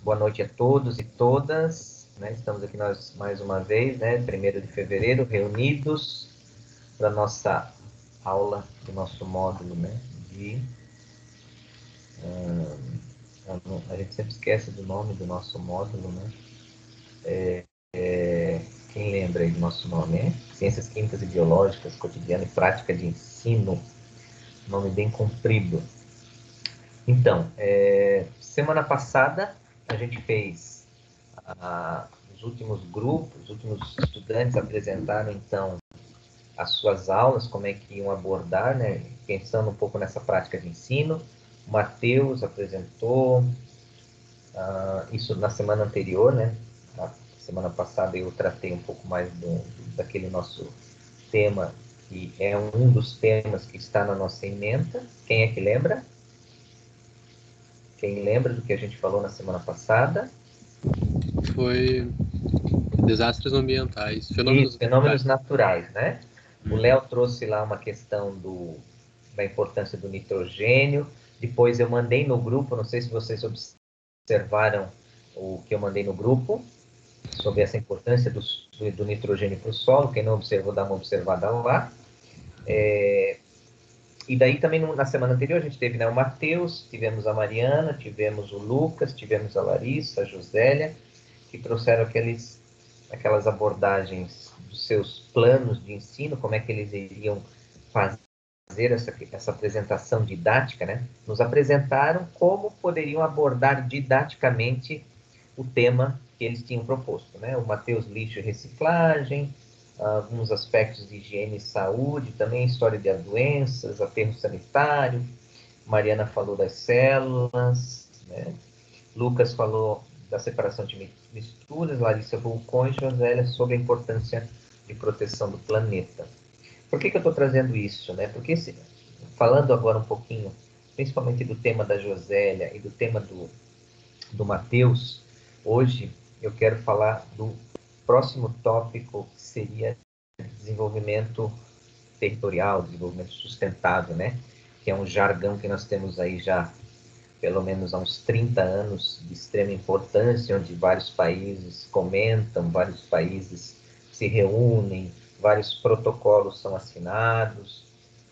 Boa noite a todos e todas, né? Estamos aqui nós mais uma vez, né? 1º de fevereiro, reunidos para nossa aula do nosso módulo, né? A gente sempre esquece do nome do nosso módulo, né? Quem lembra aí do nosso nome, é? Ciências Químicas e Biológicas, Cotidiano e Prática de Ensino. Nome bem comprido. Então, semana passada a gente fez os últimos grupos, os últimos estudantes apresentaram, então, as suas aulas, como é que iam abordar, né? Pensando um pouco nessa prática de ensino. O Matheus apresentou isso na semana anterior, né? Na semana passada eu tratei um pouco mais daquele nosso tema, que é um dos temas que está na nossa ementa. Quem é que lembra? Quem lembra do que a gente falou na semana passada? Foi desastres ambientais, Isso, fenômenos fenômenos naturais. naturais, né? O Léo trouxe lá uma questão da importância do nitrogênio. Depois eu mandei no grupo, não sei se vocês observaram o que eu mandei no grupo, sobre essa importância do nitrogênio para o solo. Quem não observou, dá uma observada lá. E daí também na semana anterior a gente teve, né, o Matheus, tivemos a Mariana, tivemos o Lucas, tivemos a Larissa, a Josélia, que trouxeram aquelas abordagens dos seus planos de ensino, como é que eles iriam fazer essa apresentação didática, né? Nos apresentaram como poderiam abordar didaticamente o tema que eles tinham proposto, né? O Matheus, lixo e reciclagem, alguns aspectos de higiene e saúde, também história de doenças, aterro sanitário. Mariana falou das células, né? Lucas falou da separação de misturas, Larissa vulcões, Josélia sobre a importância de proteção do planeta. Por que eu estou trazendo isso, né? Porque falando agora um pouquinho, principalmente do tema da Josélia e do tema do Matheus, hoje eu quero falar do próximo tópico, que seria desenvolvimento territorial, desenvolvimento sustentável, né? Que é um jargão que nós temos aí já pelo menos há uns 30 anos de extrema importância, onde vários países comentam, vários países se reúnem, vários protocolos são assinados.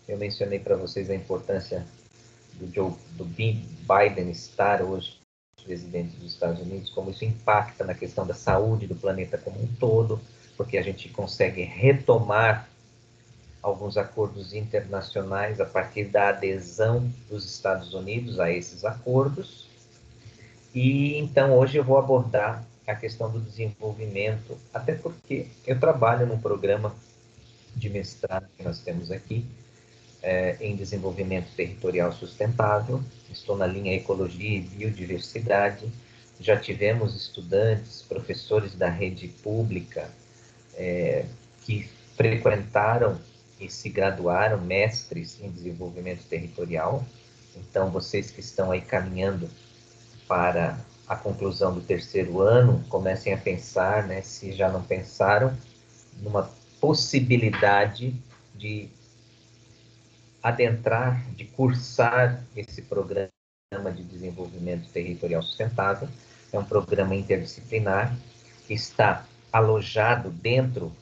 Eu mencionei para vocês a importância do Biden estar hoje presidente dos Estados Unidos, como isso impacta na questão da saúde do planeta como um todo, porque a gente consegue retomar alguns acordos internacionais a partir da adesão dos Estados Unidos a esses acordos. E então hoje eu vou abordar a questão do desenvolvimento, até porque eu trabalho num programa de mestrado que nós temos aqui, em desenvolvimento territorial sustentável. Estou na linha Ecologia e Biodiversidade. Já tivemos estudantes, professores da rede pública que frequentaram e se graduaram, mestres em desenvolvimento territorial. Então, vocês que estão aí caminhando para a conclusão do 3º ano, comecem a pensar, né, se já não pensaram, numa possibilidade de adentrar, de cursar esse programa de desenvolvimento territorial sustentável. É um programa interdisciplinar que está alojado dentro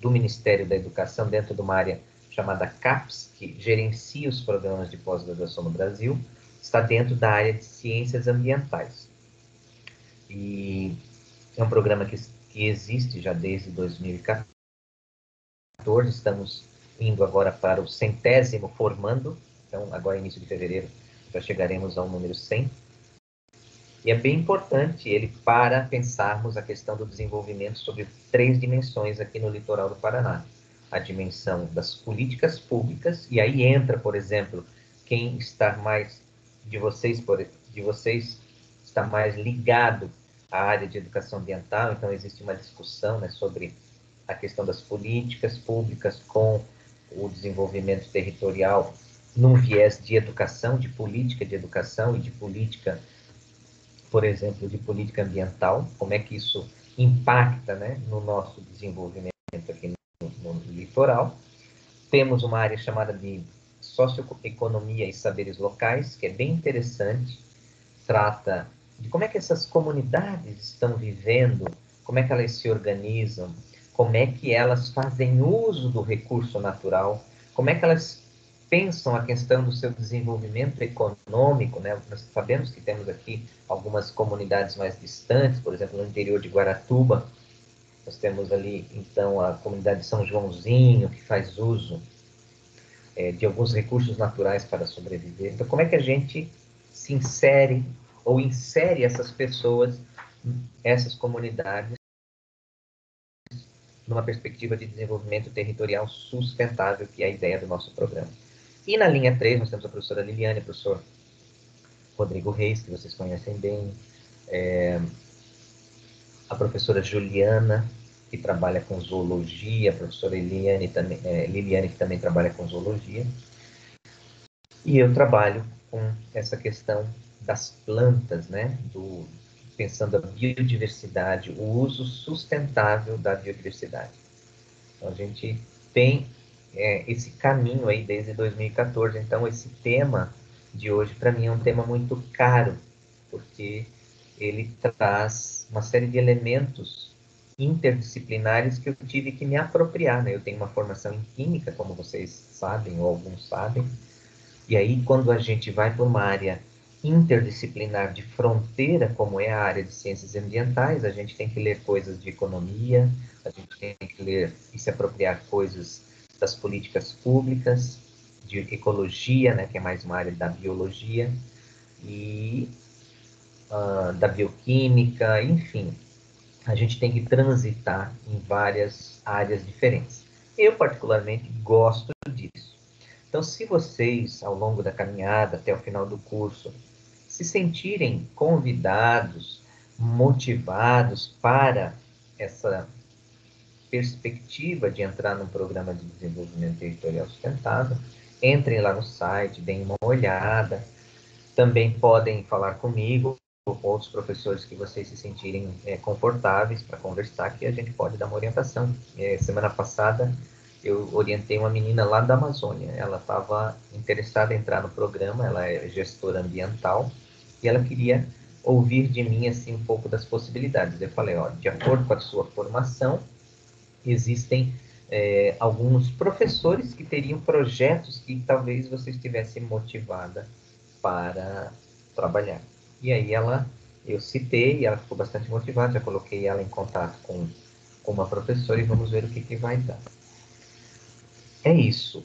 do Ministério da Educação, dentro de uma área chamada CAPES, que gerencia os programas de pós-graduação no Brasil, está dentro da área de ciências ambientais. E é um programa que existe já desde 2014, estamos indo agora para o 100º formando, então agora início de fevereiro já chegaremos ao número 100. E é bem importante ele para pensarmos a questão do desenvolvimento sobre 3 dimensões aqui no litoral do Paraná. A dimensão das políticas públicas, e aí entra, por exemplo, quem está mais de vocês está mais ligado à área de educação ambiental, então existe uma discussão, né, sobre a questão das políticas públicas com o desenvolvimento territorial num viés de educação, de política de educação e de política, por exemplo, de política ambiental, como é que isso impacta, né, no nosso desenvolvimento aqui no litoral. Temos uma área chamada de socioeconomia e saberes locais, que é bem interessante, trata de como é que essas comunidades estão vivendo, como é que elas se organizam, como é que elas fazem uso do recurso natural, como é que elas pensam a questão do seu desenvolvimento econômico, né? Nós sabemos que temos aqui algumas comunidades mais distantes, por exemplo, no interior de Guaratuba, nós temos ali, então, a comunidade de São Joãozinho, que faz uso de alguns recursos naturais para sobreviver. Então, como é que a gente se insere ou insere essas pessoas, essas comunidades, numa perspectiva de desenvolvimento territorial sustentável, que é a ideia do nosso programa. E na linha 3, nós temos a professora Liliane, o professor Rodrigo Reis, que vocês conhecem bem, a professora Juliana, que trabalha com zoologia, a professora Liliane, que também trabalha com zoologia, e eu trabalho com essa questão das plantas, né? Pensando a biodiversidade, o uso sustentável da biodiversidade. Então, a gente tem esse caminho aí desde 2014. Então, esse tema de hoje, para mim, é um tema muito caro, porque ele traz uma série de elementos interdisciplinares que eu tive que me apropriar, né? Eu tenho uma formação em química, como vocês sabem, ou alguns sabem, e aí quando a gente vai para uma área interdisciplinar de fronteira, como é a área de ciências ambientais, a gente tem que ler coisas de economia, a gente tem que ler e se apropriar coisas das políticas públicas, de ecologia, né, que é mais uma área da biologia, e da bioquímica, enfim, a gente tem que transitar em várias áreas diferentes. Eu, particularmente, gosto disso. Então, se vocês, ao longo da caminhada, até o final do curso, se sentirem convidados, motivados para essa perspectiva de entrar num programa de desenvolvimento territorial sustentável, entrem lá no site, deem uma olhada. Também podem falar comigo ou com outros professores que vocês se sentirem confortáveis para conversar, que a gente pode dar uma orientação. Semana passada, eu orientei uma menina lá da Amazônia. Ela estava interessada em entrar no programa, ela é gestora ambiental, e ela queria ouvir de mim assim um pouco das possibilidades. Eu falei, ó, de acordo com a sua formação, existem alguns professores que teriam projetos que talvez você estivesse motivada para trabalhar. E aí eu citei, ela ficou bastante motivada, já coloquei ela em contato com uma professora e vamos ver o que vai dar. É isso.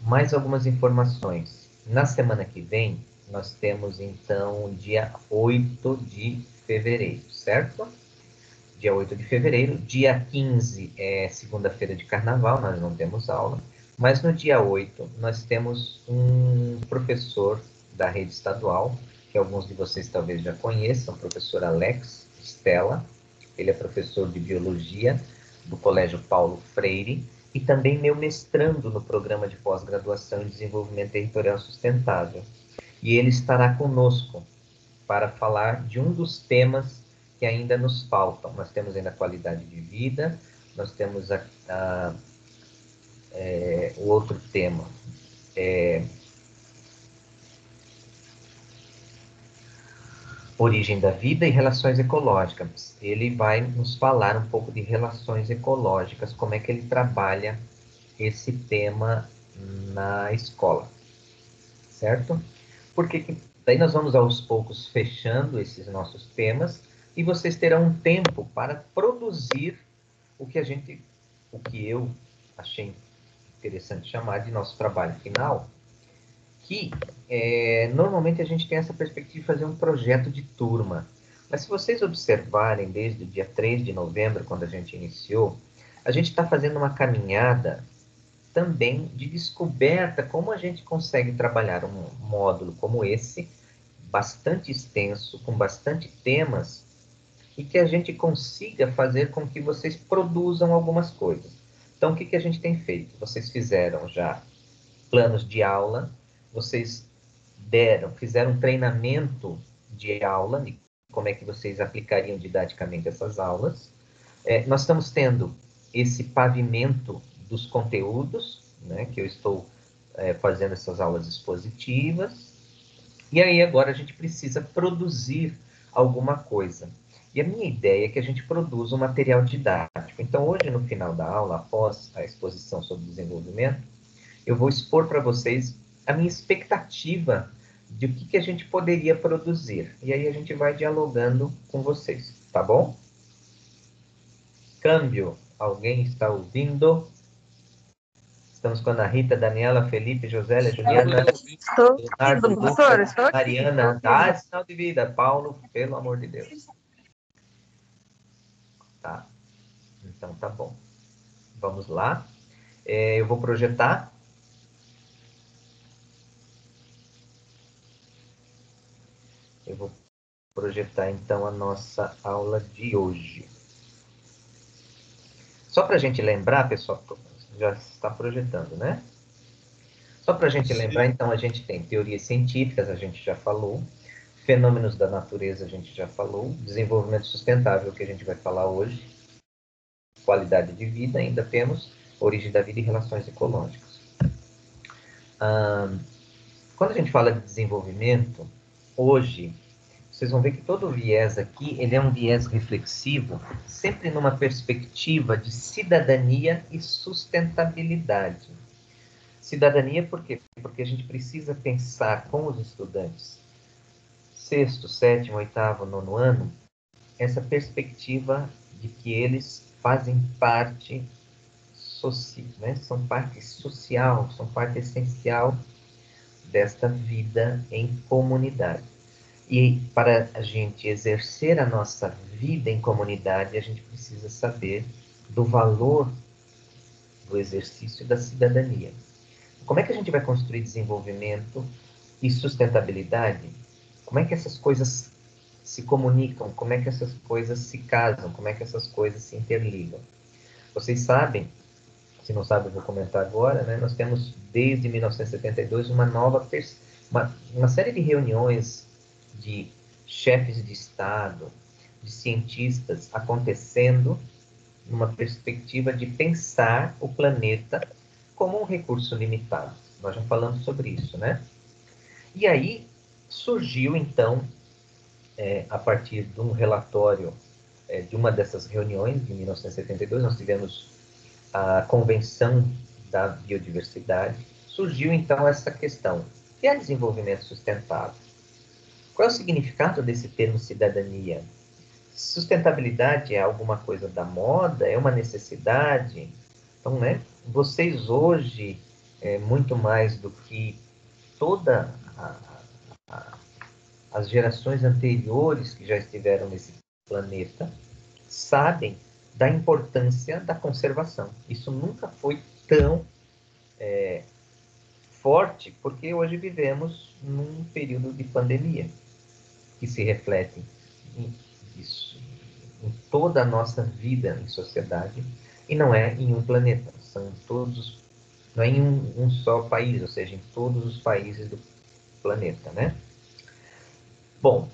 Mais algumas informações. Na semana que vem, nós temos então dia 8 de fevereiro, certo? Dia 8 de fevereiro. Dia 15 é segunda-feira de carnaval, nós não temos aula. Mas no dia 8, nós temos um professor da rede estadual, que alguns de vocês talvez já conheçam, o professor Alex Stella. Ele é professor de biologia do Colégio Paulo Freire e também meu mestrando no programa de pós-graduação em desenvolvimento territorial sustentável. E ele estará conosco para falar de um dos temas que ainda nos faltam. Nós temos ainda a qualidade de vida, nós temos o outro tema, origem da vida e relações ecológicas. Ele vai nos falar um pouco de relações ecológicas, como é que ele trabalha esse tema na escola, certo? Porque daí nós vamos aos poucos fechando esses nossos temas e vocês terão um tempo para produzir o que eu achei interessante chamar de nosso trabalho final, que normalmente a gente tem essa perspectiva de fazer um projeto de turma. Mas se vocês observarem desde o dia 3 de novembro, quando a gente iniciou, a gente está fazendo uma caminhada também de descoberta como a gente consegue trabalhar um módulo como esse, bastante extenso, com bastante temas, e que a gente consiga fazer com que vocês produzam algumas coisas. Então, o que a gente tem feito? Vocês fizeram já planos de aula, vocês fizeram um treinamento de aula, de como é que vocês aplicariam didaticamente essas aulas. Nós estamos tendo esse pavimento dos conteúdos, né, que eu estou fazendo essas aulas expositivas. E aí agora a gente precisa produzir alguma coisa. E a minha ideia é que a gente produza um material didático. Então hoje, no final da aula, após a exposição sobre desenvolvimento, eu vou expor para vocês a minha expectativa de o que a gente poderia produzir. E aí a gente vai dialogando com vocês, tá bom? Câmbio. Alguém está ouvindo? Estamos com a Ana Rita, Daniela, Felipe, Josélia, Juliana, Estou Leonardo, ouvindo, professor, Lucas, estou aqui. Mariana. Dá sinal de vida. Paulo, pelo amor de Deus. Tá. Então tá bom. Vamos lá. Eu vou projetar. Eu vou projetar então a nossa aula de hoje. Só para a gente lembrar, pessoal, já está projetando, né? Só para a gente lembrar, então, a gente tem teorias científicas, a gente já falou, fenômenos da natureza, a gente já falou, desenvolvimento sustentável, que a gente vai falar hoje, qualidade de vida, ainda temos origem da vida e relações ecológicas. Quando a gente fala de desenvolvimento, hoje, vocês vão ver que todo o viés aqui, ele é um viés reflexivo, sempre numa perspectiva de cidadania e sustentabilidade. Cidadania por quê? Porque a gente precisa pensar com os estudantes, sexto, sétimo, oitavo, nono ano, essa perspectiva de que eles fazem parte né? São parte social, são parte essencial desta vida em comunidade. E para a gente exercer a nossa vida em comunidade, a gente precisa saber do valor do exercício da cidadania. Como é que a gente vai construir desenvolvimento e sustentabilidade? Como é que essas coisas se comunicam? Como é que essas coisas se casam? Como é que essas coisas se interligam? Vocês sabem, se não sabem, eu vou comentar agora, né? Nós temos desde 1972 uma série de reuniões de chefes de Estado, de cientistas acontecendo numa perspectiva de pensar o planeta como um recurso limitado. Nós já falamos sobre isso, né? E aí surgiu, então, a partir de um relatório de uma dessas reuniões, de 1972, nós tivemos a Convenção da Biodiversidade, surgiu, então, essa questão: o que é desenvolvimento sustentável? Qual é o significado desse termo cidadania? Sustentabilidade é alguma coisa da moda? É uma necessidade? Então, né, vocês hoje, muito mais do que toda as gerações anteriores que já estiveram nesse planeta, sabem da importância da conservação. Isso nunca foi tão forte, porque hoje vivemos num período de pandemia, que se reflete isso, em toda a nossa vida em sociedade, e não é em um planeta, são todos, não é em um só país, ou seja, em todos os países do planeta, né? Bom,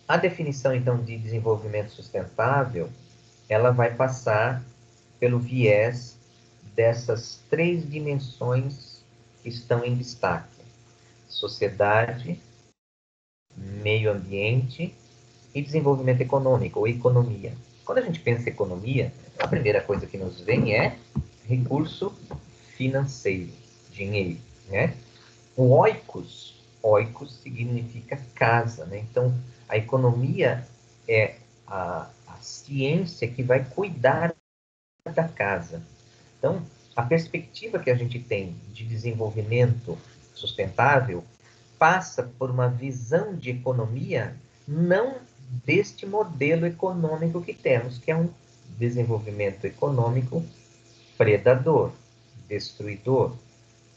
a definição, então, de desenvolvimento sustentável, ela vai passar pelo viés dessas três dimensões que estão em destaque: sociedade, meio ambiente e desenvolvimento econômico, ou economia. Quando a gente pensa em economia, a primeira coisa que nos vem é recurso financeiro, dinheiro, né? O oikos significa casa, né? Então, a economia é a ciência que vai cuidar da casa. Então, a perspectiva que a gente tem de desenvolvimento sustentável passa por uma visão de economia não deste modelo econômico que temos, que é um desenvolvimento econômico predador, destruidor,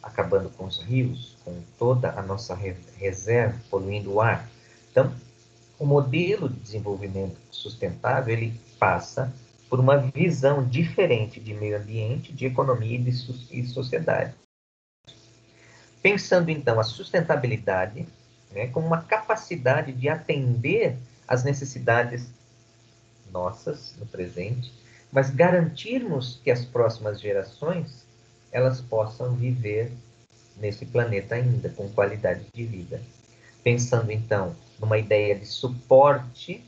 acabando com os rios, com toda a nossa reserva, poluindo o ar. Então, o modelo de desenvolvimento sustentável, ele passa por uma visão diferente de meio ambiente, de economia e sociedade. Pensando, então, a sustentabilidade, né, como uma capacidade de atender às necessidades nossas no presente, mas garantirmos que as próximas gerações elas possam viver nesse planeta ainda com qualidade de vida. pensando então numa ideia de suporte,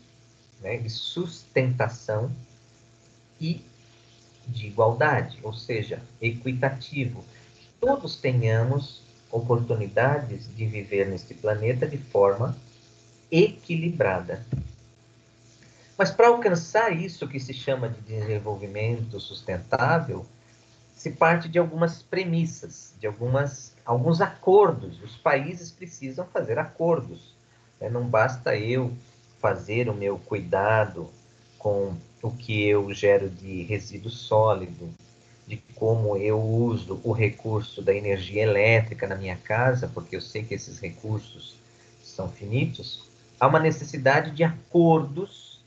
né, de sustentação e de igualdade, ou seja, equitativo. Todos tenhamos oportunidades de viver neste planeta de forma equilibrada. Mas para alcançar isso que se chama de desenvolvimento sustentável, se parte de algumas premissas, de alguns acordos. Os países precisam fazer acordos. Né? Não basta eu fazer o meu cuidado com o que eu gero de resíduo sólido, de como eu uso o recurso da energia elétrica na minha casa, porque eu sei que esses recursos são finitos. Há uma necessidade de acordos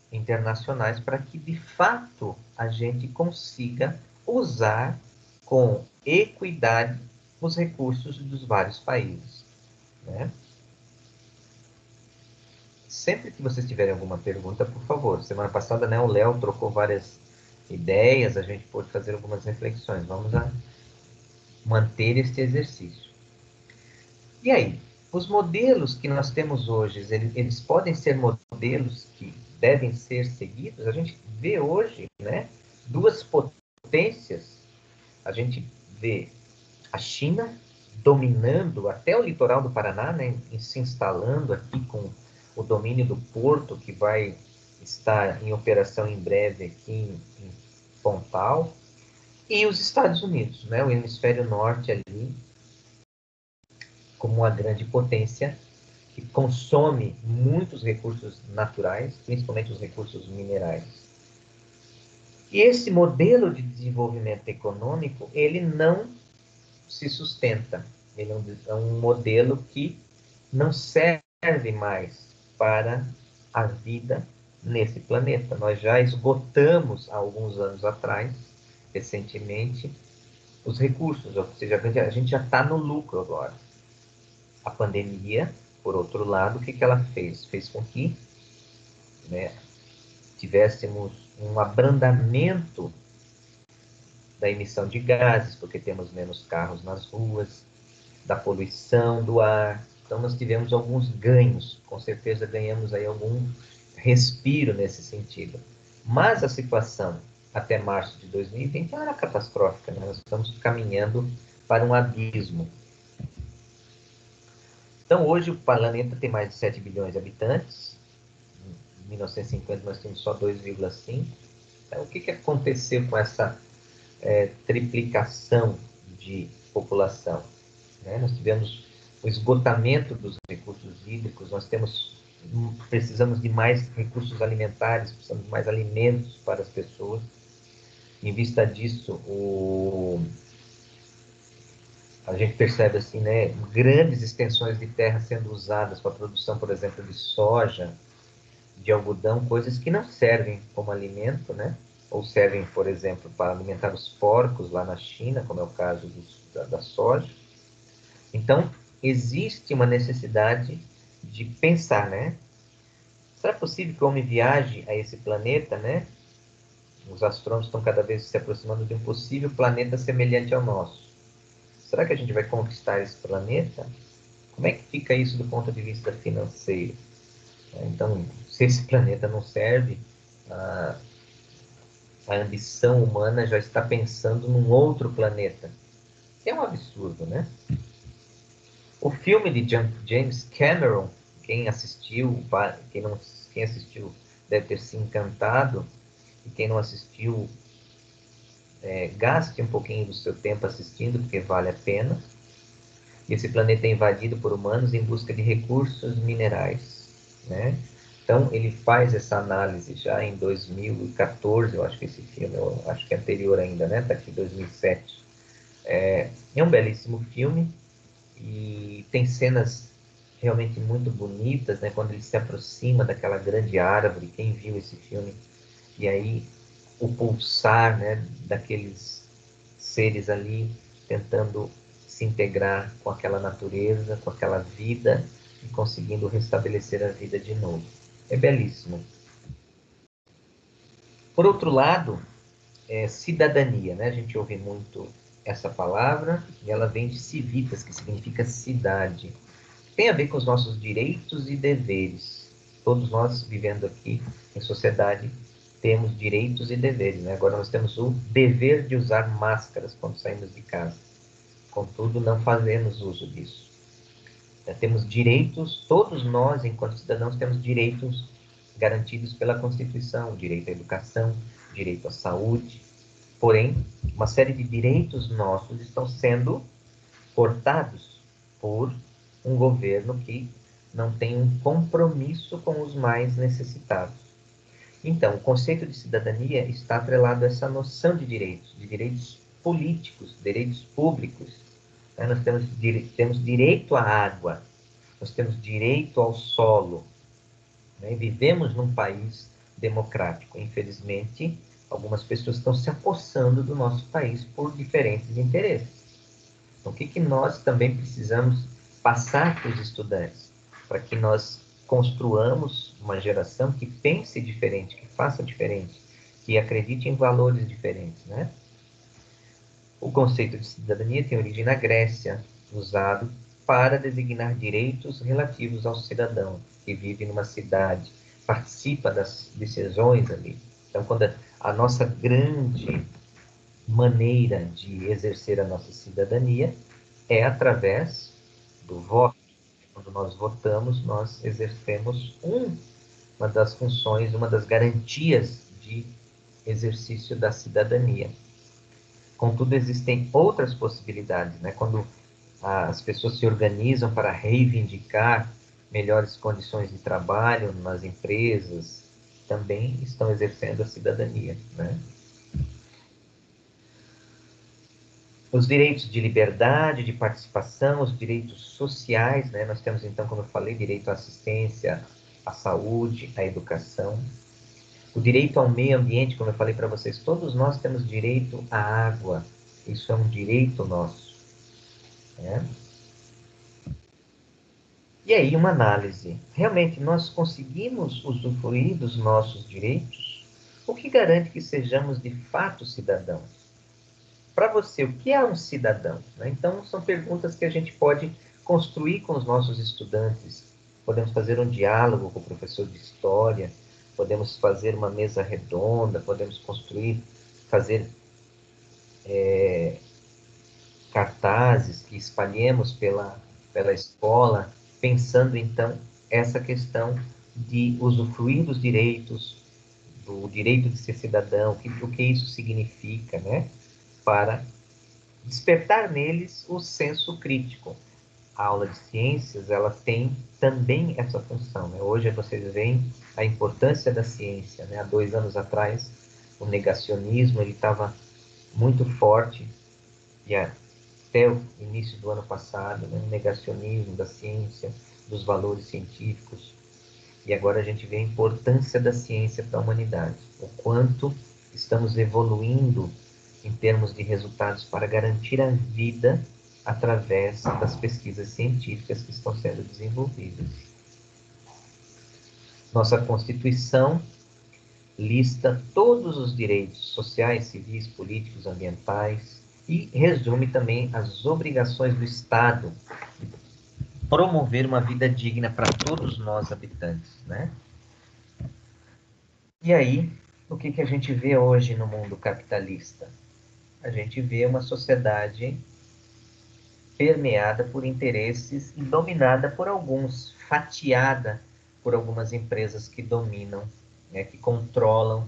internacionais para que, de fato, a gente consiga usar com equidade os recursos dos vários países, né? Sempre que vocês tiverem alguma pergunta, por favor. Semana passada, né, o Léo trocou várias ideias, a gente pôde fazer algumas reflexões. Vamos manter este exercício. E aí, os modelos que nós temos hoje, eles podem ser modelos que devem ser seguidos? A gente vê hoje, né, duas potências. A gente vê a China dominando até o litoral do Paraná, né, se instalando aqui com o domínio do porto, que vai estar em operação em breve aqui em Pontal, e os Estados Unidos, né, o hemisfério norte ali, como uma grande potência que consome muitos recursos naturais, principalmente os recursos minerais. E esse modelo de desenvolvimento econômico, ele não se sustenta. Ele é um modelo que não serve mais para a vida nesse planeta. Nós já esgotamos, há alguns anos atrás, recentemente, os recursos, ou seja, a gente já está no lucro agora. A pandemia, por outro lado, o que ela fez? Fez com que, né, tivéssemos um abrandamento da emissão de gases, porque temos menos carros nas ruas, da poluição do ar. Então, nós tivemos alguns ganhos, com certeza ganhamos aí algum respiro nesse sentido. Mas a situação até março de 2020 era catastrófica, né? Nós estamos caminhando para um abismo. Então, hoje o planeta tem mais de 7 bilhões de habitantes. Em 1950 nós tínhamos só 2,5. Então, o que aconteceu com essa triplicação de população? Né? Nós tivemos o esgotamento dos recursos hídricos, precisamos de mais recursos alimentares, precisamos de mais alimentos para as pessoas. Em vista disso, a gente percebe assim, né, grandes extensões de terra sendo usadas para a produção, por exemplo, de soja, de algodão, coisas que não servem como alimento, né? Ou servem, por exemplo, para alimentar os porcos lá na China, como é o caso da soja. Então, existe uma necessidade de pensar, né? Será possível que o homem viaje a esse planeta, né? Os astrônomos estão cada vez se aproximando de um possível planeta semelhante ao nosso. Será que a gente vai conquistar esse planeta? Como é que fica isso do ponto de vista financeiro? Então, se esse planeta não serve, a ambição humana já está pensando num outro planeta. É um absurdo, né? O filme de James Cameron, quem assistiu, quem assistiu deve ter se encantado, e quem não assistiu, gaste um pouquinho do seu tempo assistindo, porque vale a pena. Esse planeta é invadido por humanos em busca de recursos minerais, né? Então, ele faz essa análise já em 2014, eu acho que esse filme, eu acho que é anterior ainda, né? Está aqui 2007. É um belíssimo filme e tem cenas realmente muito bonitas, né? Quando ele se aproxima daquela grande árvore, quem viu esse filme, e aí o pulsar, né, daqueles seres ali tentando se integrar com aquela natureza, com aquela vida e conseguindo restabelecer a vida de novo. É belíssimo. Por outro lado, cidadania, né? A gente ouve muito essa palavra e ela vem de civitas, que significa cidade. tem a ver com os nossos direitos e deveres. Todos nós, vivendo aqui em sociedade, temos direitos e deveres, né? Agora nós temos o dever de usar máscaras quando saímos de casa. Contudo, não fazemos uso disso. Temos direitos, todos nós, enquanto cidadãos, temos direitos garantidos pela Constituição, direito à educação, direito à saúde. Porém, uma série de direitos nossos estão sendo cortados por um governo que não tem um compromisso com os mais necessitados. Então, o conceito de cidadania está atrelado a essa noção de direitos políticos, direitos públicos. Nós temos direito à água, nós temos direito ao solo. Vivemos num país democrático. Infelizmente, algumas pessoas estão se apossando do nosso país por diferentes interesses. Então, o que nós também precisamos passar para os estudantes? Para que nós construamos uma geração que pense diferente, que faça diferente, que acredite em valores diferentes, né? O conceito de cidadania tem origem na Grécia, usado para designar direitos relativos ao cidadão que vive numa cidade, participa das decisões ali. Então, quando a nossa grande maneira de exercer a nossa cidadania é através do voto. Quando nós votamos, nós exercemos uma das funções, uma das garantias de exercício da cidadania. Contudo, existem outras possibilidades, né? Quando as pessoas se organizam para reivindicar melhores condições de trabalho nas empresas, também estão exercendo a cidadania, né? Os direitos de liberdade, de participação, os direitos sociais, né? Nós temos, então, como eu falei, direito à assistência, à saúde, à educação. O direito ao meio ambiente, como eu falei para vocês, todos nós temos direito à água. Isso é um direito nosso, né? E aí, uma análise. Realmente, nós conseguimos usufruir dos nossos direitos? O que garante que sejamos, de fato, cidadãos? Para você, o que é um cidadão? Então, são perguntas que a gente pode construir com os nossos estudantes. Podemos fazer um diálogo com o professor de história, podemos fazer uma mesa redonda, podemos fazer cartazes que espalhemos pela escola, pensando, então, essa questão de usufruir dos direitos, do direito de ser cidadão, o que isso significa, né? Para despertar neles o senso crítico. A aula de ciências, ela tem também essa função, né? Hoje vocês veem a importância da ciência, né? Há 2 anos atrás, o negacionismo ele estava muito forte, e até o início do ano passado, né? O negacionismo da ciência, dos valores científicos. E agora a gente vê a importância da ciência para a humanidade, o quanto estamos evoluindo em termos de resultados para garantir a vida através das pesquisas científicas que estão sendo desenvolvidas. Nossa Constituição lista todos os direitos sociais, civis, políticos, ambientais e resume também as obrigações do Estado de promover uma vida digna para todos nós habitantes, né? E aí, o que a gente vê hoje no mundo capitalista? A gente vê uma sociedade permeada por interesses e dominada por alguns, fatiada por algumas empresas que dominam, né, que controlam,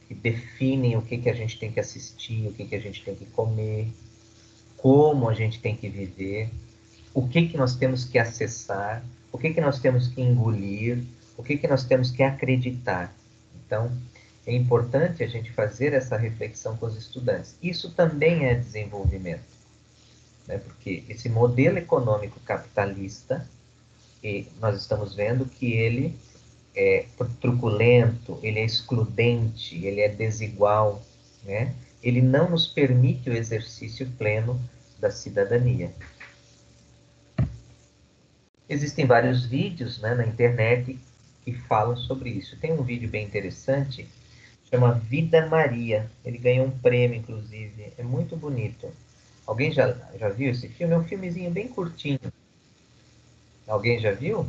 que definem o que a gente tem que assistir, o que a gente tem que comer, como a gente tem que viver, o que nós temos que acessar, o que nós temos que engolir, o que nós temos que acreditar. Então, é importante a gente fazer essa reflexão com os estudantes. Isso também é desenvolvimento, né? Porque esse modelo econômico capitalista, e nós estamos vendo que ele é truculento, ele é excludente, ele é desigual, né? Ele não nos permite o exercício pleno da cidadania. Existem vários vídeos, né, na internet que falam sobre isso. Tem um vídeo bem interessante, chama Vida Maria. Ele ganhou um prêmio, inclusive. É muito bonito. Alguém já viu esse filme? É um filmezinho bem curtinho. Alguém já viu?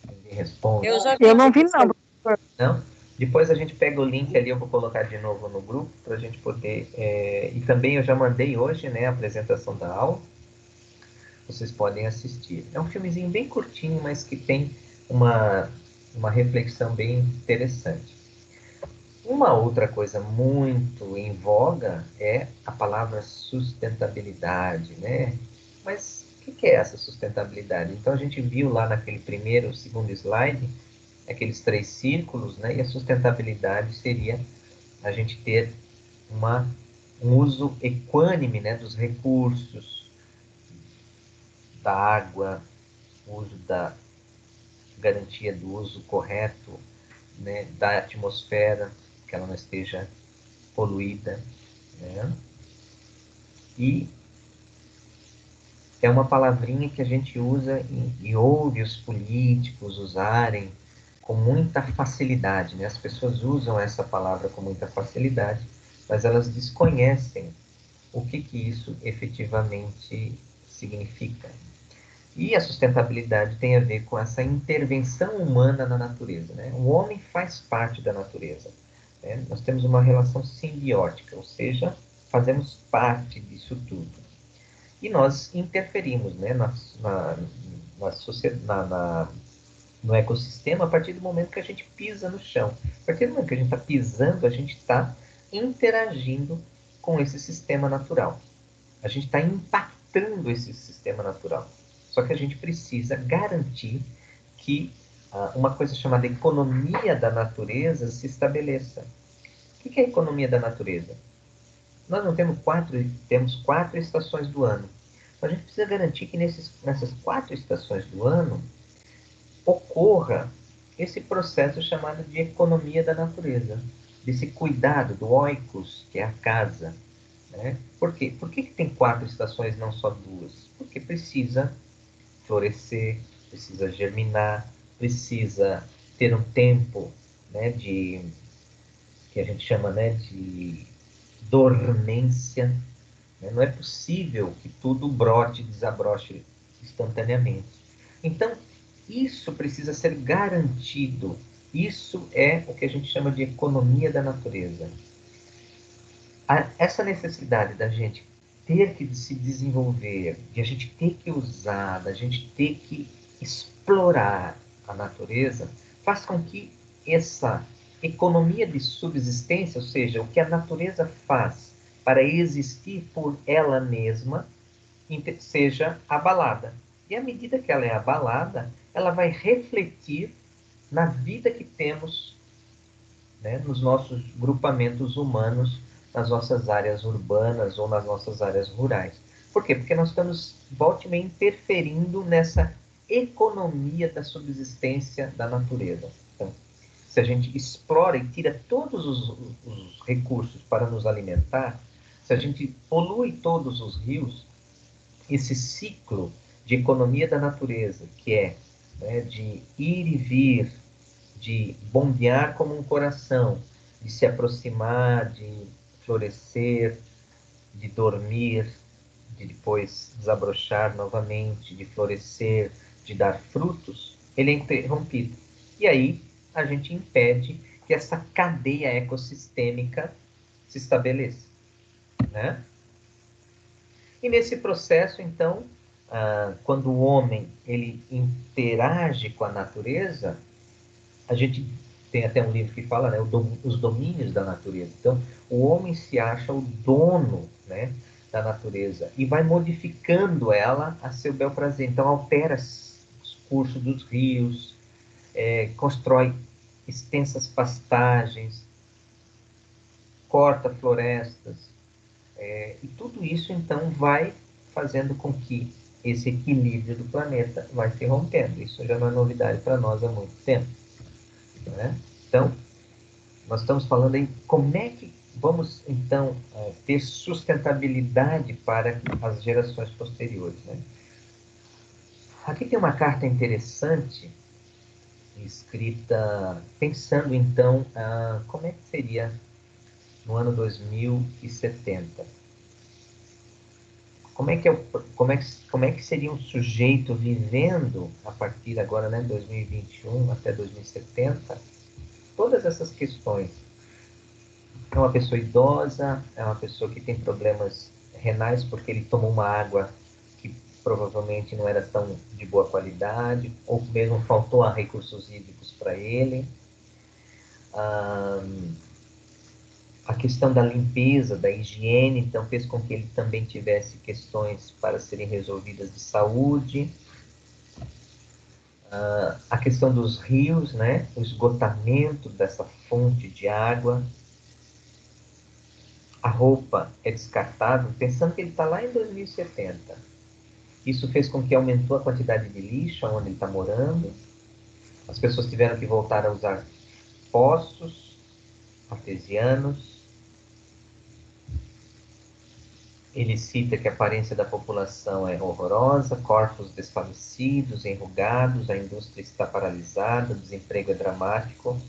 Ninguém responde. Eu já vi. Eu não vi, não. Não? Depois a gente pega o link ali, eu vou colocar de novo no grupo para a gente poder. E também eu já mandei hoje, né, a apresentação da aula. Vocês podem assistir. É um filmezinho bem curtinho, mas que tem uma reflexão bem interessante. Uma outra coisa muito em voga é a palavra sustentabilidade, né? Mas o que é essa sustentabilidade? Então a gente viu lá naquele segundo slide, aqueles 3 círculos, né? E a sustentabilidade seria a gente ter um uso equânime, né, dos recursos, da água, o uso da garantia do uso correto, né, da atmosfera, que ela não esteja poluída, né? E é uma palavrinha que a gente usa e ouve os políticos usarem com muita facilidade, né? As pessoas usam essa palavra com muita facilidade, mas elas desconhecem o que isso efetivamente significa. E a sustentabilidade tem a ver com essa intervenção humana na natureza, né? O homem faz parte da natureza, né? Nós temos uma relação simbiótica, ou seja, fazemos parte disso tudo. E nós interferimos, né, no ecossistema a partir do momento que a gente pisa no chão. A partir do momento que a gente está pisando, a gente está interagindo com esse sistema natural. A gente está impactando esse sistema natural. Só que a gente precisa garantir que uma coisa chamada economia da natureza se estabeleça. O que é a economia da natureza? Nós não temos 4 estações do ano. A gente precisa garantir que nessas 4 estações do ano ocorra esse processo chamado de economia da natureza, desse cuidado do oikos, que é a casa. Né? Por quê? Por que tem 4 estações, não só 2? Porque precisa florescer, precisa germinar, precisa ter um tempo, né, que a gente chama, né, de dormência. Né? Não é possível que tudo brote e desabroche instantaneamente. Então, isso precisa ser garantido. Isso é o que a gente chama de economia da natureza. Essa necessidade da gente ter que se desenvolver, de a gente ter que usar, da gente ter que explorar a natureza, faz com que essa economia de subsistência, ou seja, o que a natureza faz para existir por ela mesma, seja abalada. E à medida que ela é abalada, ela vai refletir na vida que temos, né, nos nossos grupamentos humanos, nas nossas áreas urbanas ou nas nossas áreas rurais. Por quê? Porque nós estamos, volta e meia, interferindo nessa economia da subsistência da natureza. Então, se a gente explora e tira todos os recursos para nos alimentar, se a gente polui todos os rios, esse ciclo de economia da natureza, que é, né, de ir e vir, de bombear como um coração, de se aproximar, de florescer, de dormir, de depois desabrochar novamente, de florescer, de dar frutos, ele é interrompido. E aí a gente impede que essa cadeia ecossistêmica se estabeleça, né? E nesse processo, então, quando o homem ele interage com a natureza, a gente tem até um livro que fala, né, os domínios da natureza. Então, o homem se acha o dono, né, da natureza e vai modificando ela a seu bel prazer. Então, altera os cursos dos rios, constrói extensas pastagens, corta florestas, e tudo isso, então, vai fazendo com que esse equilíbrio do planeta vai se rompendo. Isso já não é novidade para nós há muito tempo. Né? Então, nós estamos falando em como é que vamos, então, ter sustentabilidade para as gerações posteriores. Né? Aqui tem uma carta interessante, escrita pensando, então, como é que seria no ano 2070. como é que, como é que seria um sujeito vivendo a partir agora, né, 2021 até 2070, todas essas questões. É uma pessoa idosa, é uma pessoa que tem problemas renais porque ele tomou uma água que provavelmente não era tão de boa qualidade, ou mesmo faltou a recursos hídricos para ele. A questão da limpeza, da higiene, então fez com que ele também tivesse questões para serem resolvidas de saúde. A questão dos rios, né? O esgotamento dessa fonte de água. A roupa é descartável, pensando que ele está lá em 2070. Isso fez com que aumentou a quantidade de lixo onde ele está morando. As pessoas tiveram que voltar a usar poços artesianos. Ele cita que a aparência da população é horrorosa, corpos desfalecidos, enrugados, a indústria está paralisada, o desemprego é dramático.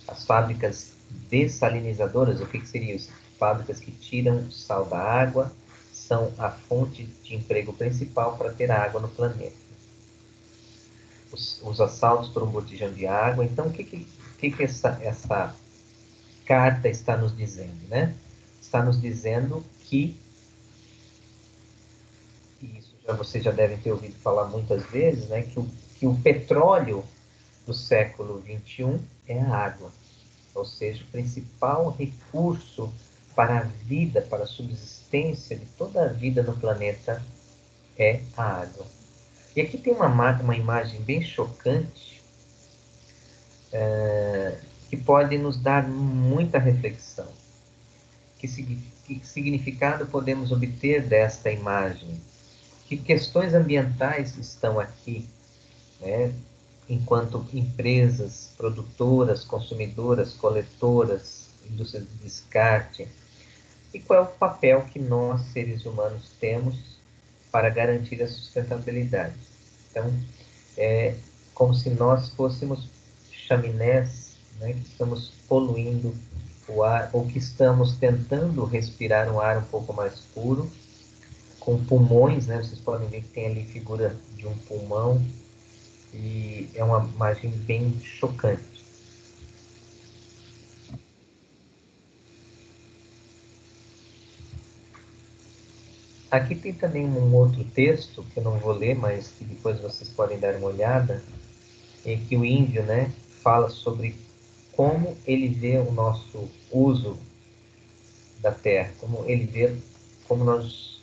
As fábricas dessalinizadoras, o que seria isso? Fábricas que tiram o sal da água, são a fonte de emprego principal para ter água no planeta. Os assaltos por um botijão de água. Então, o que essa carta está nos dizendo, né? Está nos dizendo que, e isso vocês já devem ter ouvido falar muitas vezes, né? Que o petróleo do século XXI é a água. Ou seja, o principal recurso para a vida, para a subsistência de toda a vida no planeta é a água. E aqui tem uma imagem bem chocante que pode nos dar muita reflexão. Que significado podemos obter desta imagem? Que questões ambientais estão aqui, né? Enquanto empresas, produtoras, consumidoras, coletoras, indústria de descarte, e qual é o papel que nós, seres humanos, temos para garantir a sustentabilidade. Então, é como se nós fôssemos chaminés, né, que estamos poluindo o ar, ou que estamos tentando respirar um ar um pouco mais puro, com pulmões, né? Vocês podem ver que tem ali figura de um pulmão, e é uma imagem bem chocante. Aqui tem também um outro texto, que eu não vou ler, mas que depois vocês podem dar uma olhada, em que o índio, né, fala sobre como ele vê o nosso uso da terra, como ele vê, como nós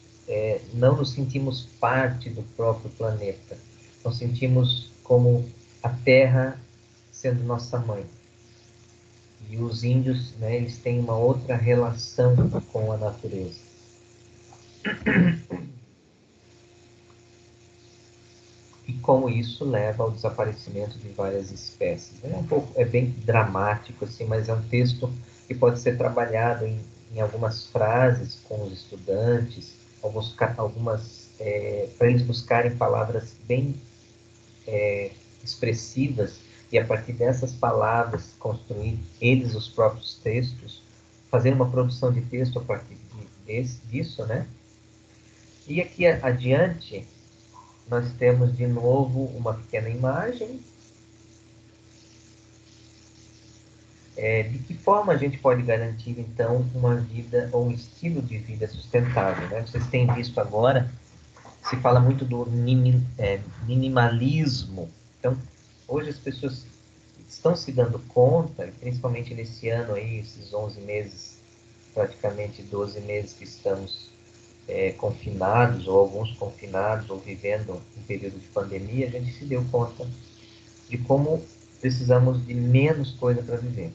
não nos sentimos parte do próprio planeta, nós sentimos como a terra sendo nossa mãe. E os índios, né, eles têm uma outra relação com a natureza. E como isso leva ao desaparecimento de várias espécies. É bem dramático, assim, mas é um texto que pode ser trabalhado em algumas frases com os estudantes, para eles buscarem palavras bem expressivas, e a partir dessas palavras construir eles os próprios textos, fazer uma produção de texto a partir disso, né? E aqui adiante, nós temos de novo uma pequena imagem. De que forma a gente pode garantir, então, uma vida ou um estilo de vida sustentável, né? Vocês têm visto agora, se fala muito do minimalismo. Então, hoje as pessoas estão se dando conta, principalmente nesse ano aí, esses 11 meses, praticamente 12 meses que estamos confinados, ou alguns confinados, ou vivendo um período de pandemia, a gente se deu conta de como precisamos de menos coisa para viver.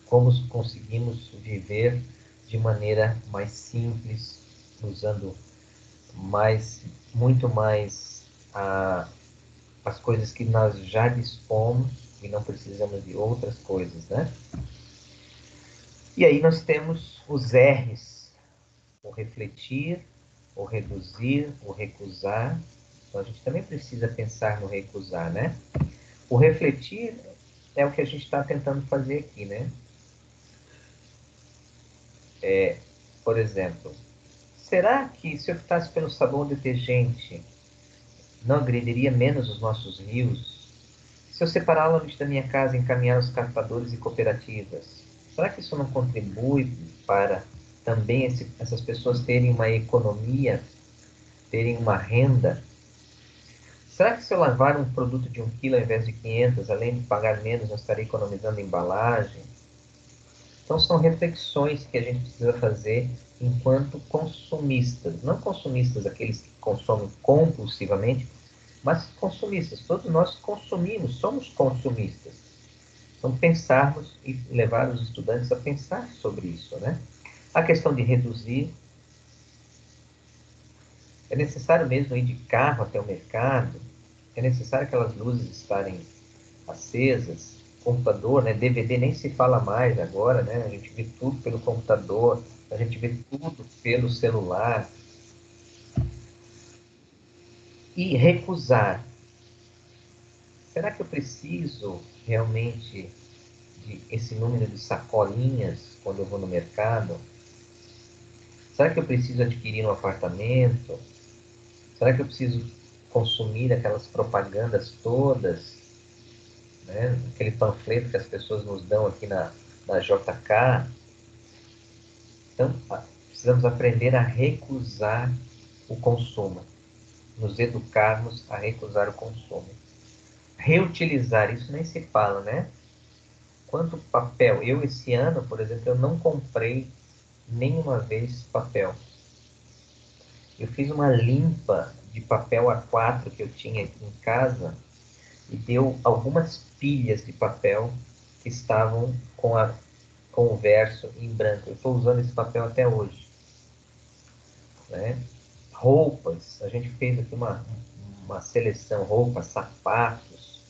Como conseguimos viver de maneira mais simples, usando muito mais as coisas que nós já dispomos e não precisamos de outras coisas, né? E aí nós temos os R's, o refletir, o reduzir, o recusar. Então a gente também precisa pensar no recusar, né? O refletir é o que a gente está tentando fazer aqui, né? Por exemplo, Será que se eu optasse pelo sabão detergente, não agrediria menos os nossos rios? Se eu separar o lixo da minha casa e encaminhar os catadores e cooperativas, será que isso não contribui para também essas pessoas terem uma economia, terem uma renda? Será que se eu lavar um produto de 1 quilo ao invés de 500, além de pagar menos, eu estarei economizando embalagem? Então, são reflexões que a gente precisa fazer enquanto consumistas. Não consumistas aqueles que consomem compulsivamente, mas consumistas. Todos nós consumimos, somos consumistas. Então, pensarmos e levar os estudantes a pensar sobre isso, né? A questão de reduzir. É necessário mesmo ir de carro até o mercado? É necessário aquelas luzes estarem acesas? Computador, né? DVD nem se fala mais agora, né? A gente vê tudo pelo computador, a gente vê tudo pelo celular. E recusar. Será que eu preciso realmente de esse número de sacolinhas quando eu vou no mercado? Será que eu preciso adquirir um apartamento? Será que eu preciso consumir aquelas propagandas todas, né? Aquele panfleto que as pessoas nos dão aqui na JK? Então, precisamos aprender a recusar o consumo, nos educarmos a recusar o consumo. Reutilizar, isso nem se fala, né? Quanto papel? Eu, esse ano, por exemplo, eu não comprei nenhuma vez papel. Eu fiz uma limpa de papel A4 que eu tinha aqui em casa e deu algumas pilhas de papel que estavam com o verso em branco. Eu estou usando esse papel até hoje, né? Roupas, a gente fez aqui uma seleção, roupas, sapatos.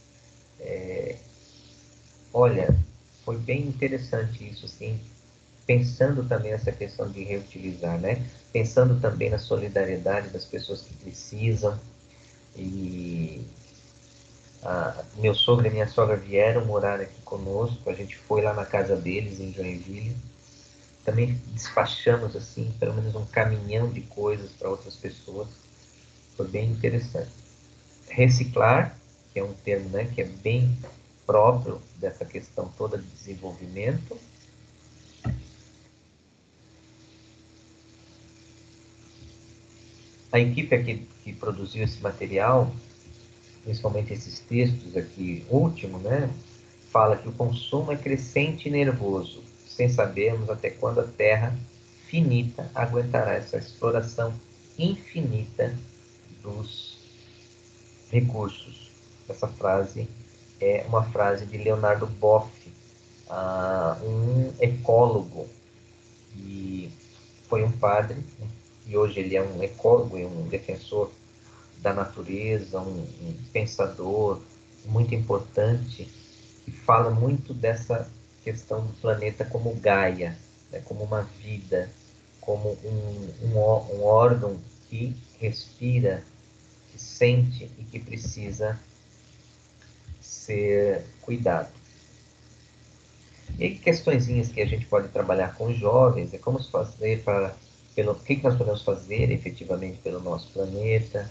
Olha, foi bem interessante isso, assim, pensando também nessa questão de reutilizar, né? Pensando também na solidariedade das pessoas que precisam. E meu sogro e minha sogra vieram morar aqui conosco, a gente foi lá na casa deles, em Joinville. Também despachamos, assim, pelo menos um caminhão de coisas para outras pessoas. Foi bem interessante. Reciclar, que é um termo, né, que é bem próprio dessa questão toda de desenvolvimento. A equipe aqui que produziu esse material, principalmente esses textos aqui, último, né, fala que o consumo é crescente e nervoso, sem sabermos até quando a Terra finita aguentará essa exploração infinita dos recursos. Essa frase é uma frase de Leonardo Boff, um ecólogo, e foi um padre, e hoje ele é um ecólogo e um defensor da natureza, um pensador muito importante, e fala muito dessa questão do planeta como Gaia, né, como uma vida, como um órgão que respira, que sente e que precisa ser cuidado. E aí, questõezinhas que a gente pode trabalhar com os jovens, é como se fazer o que nós podemos fazer efetivamente pelo nosso planeta,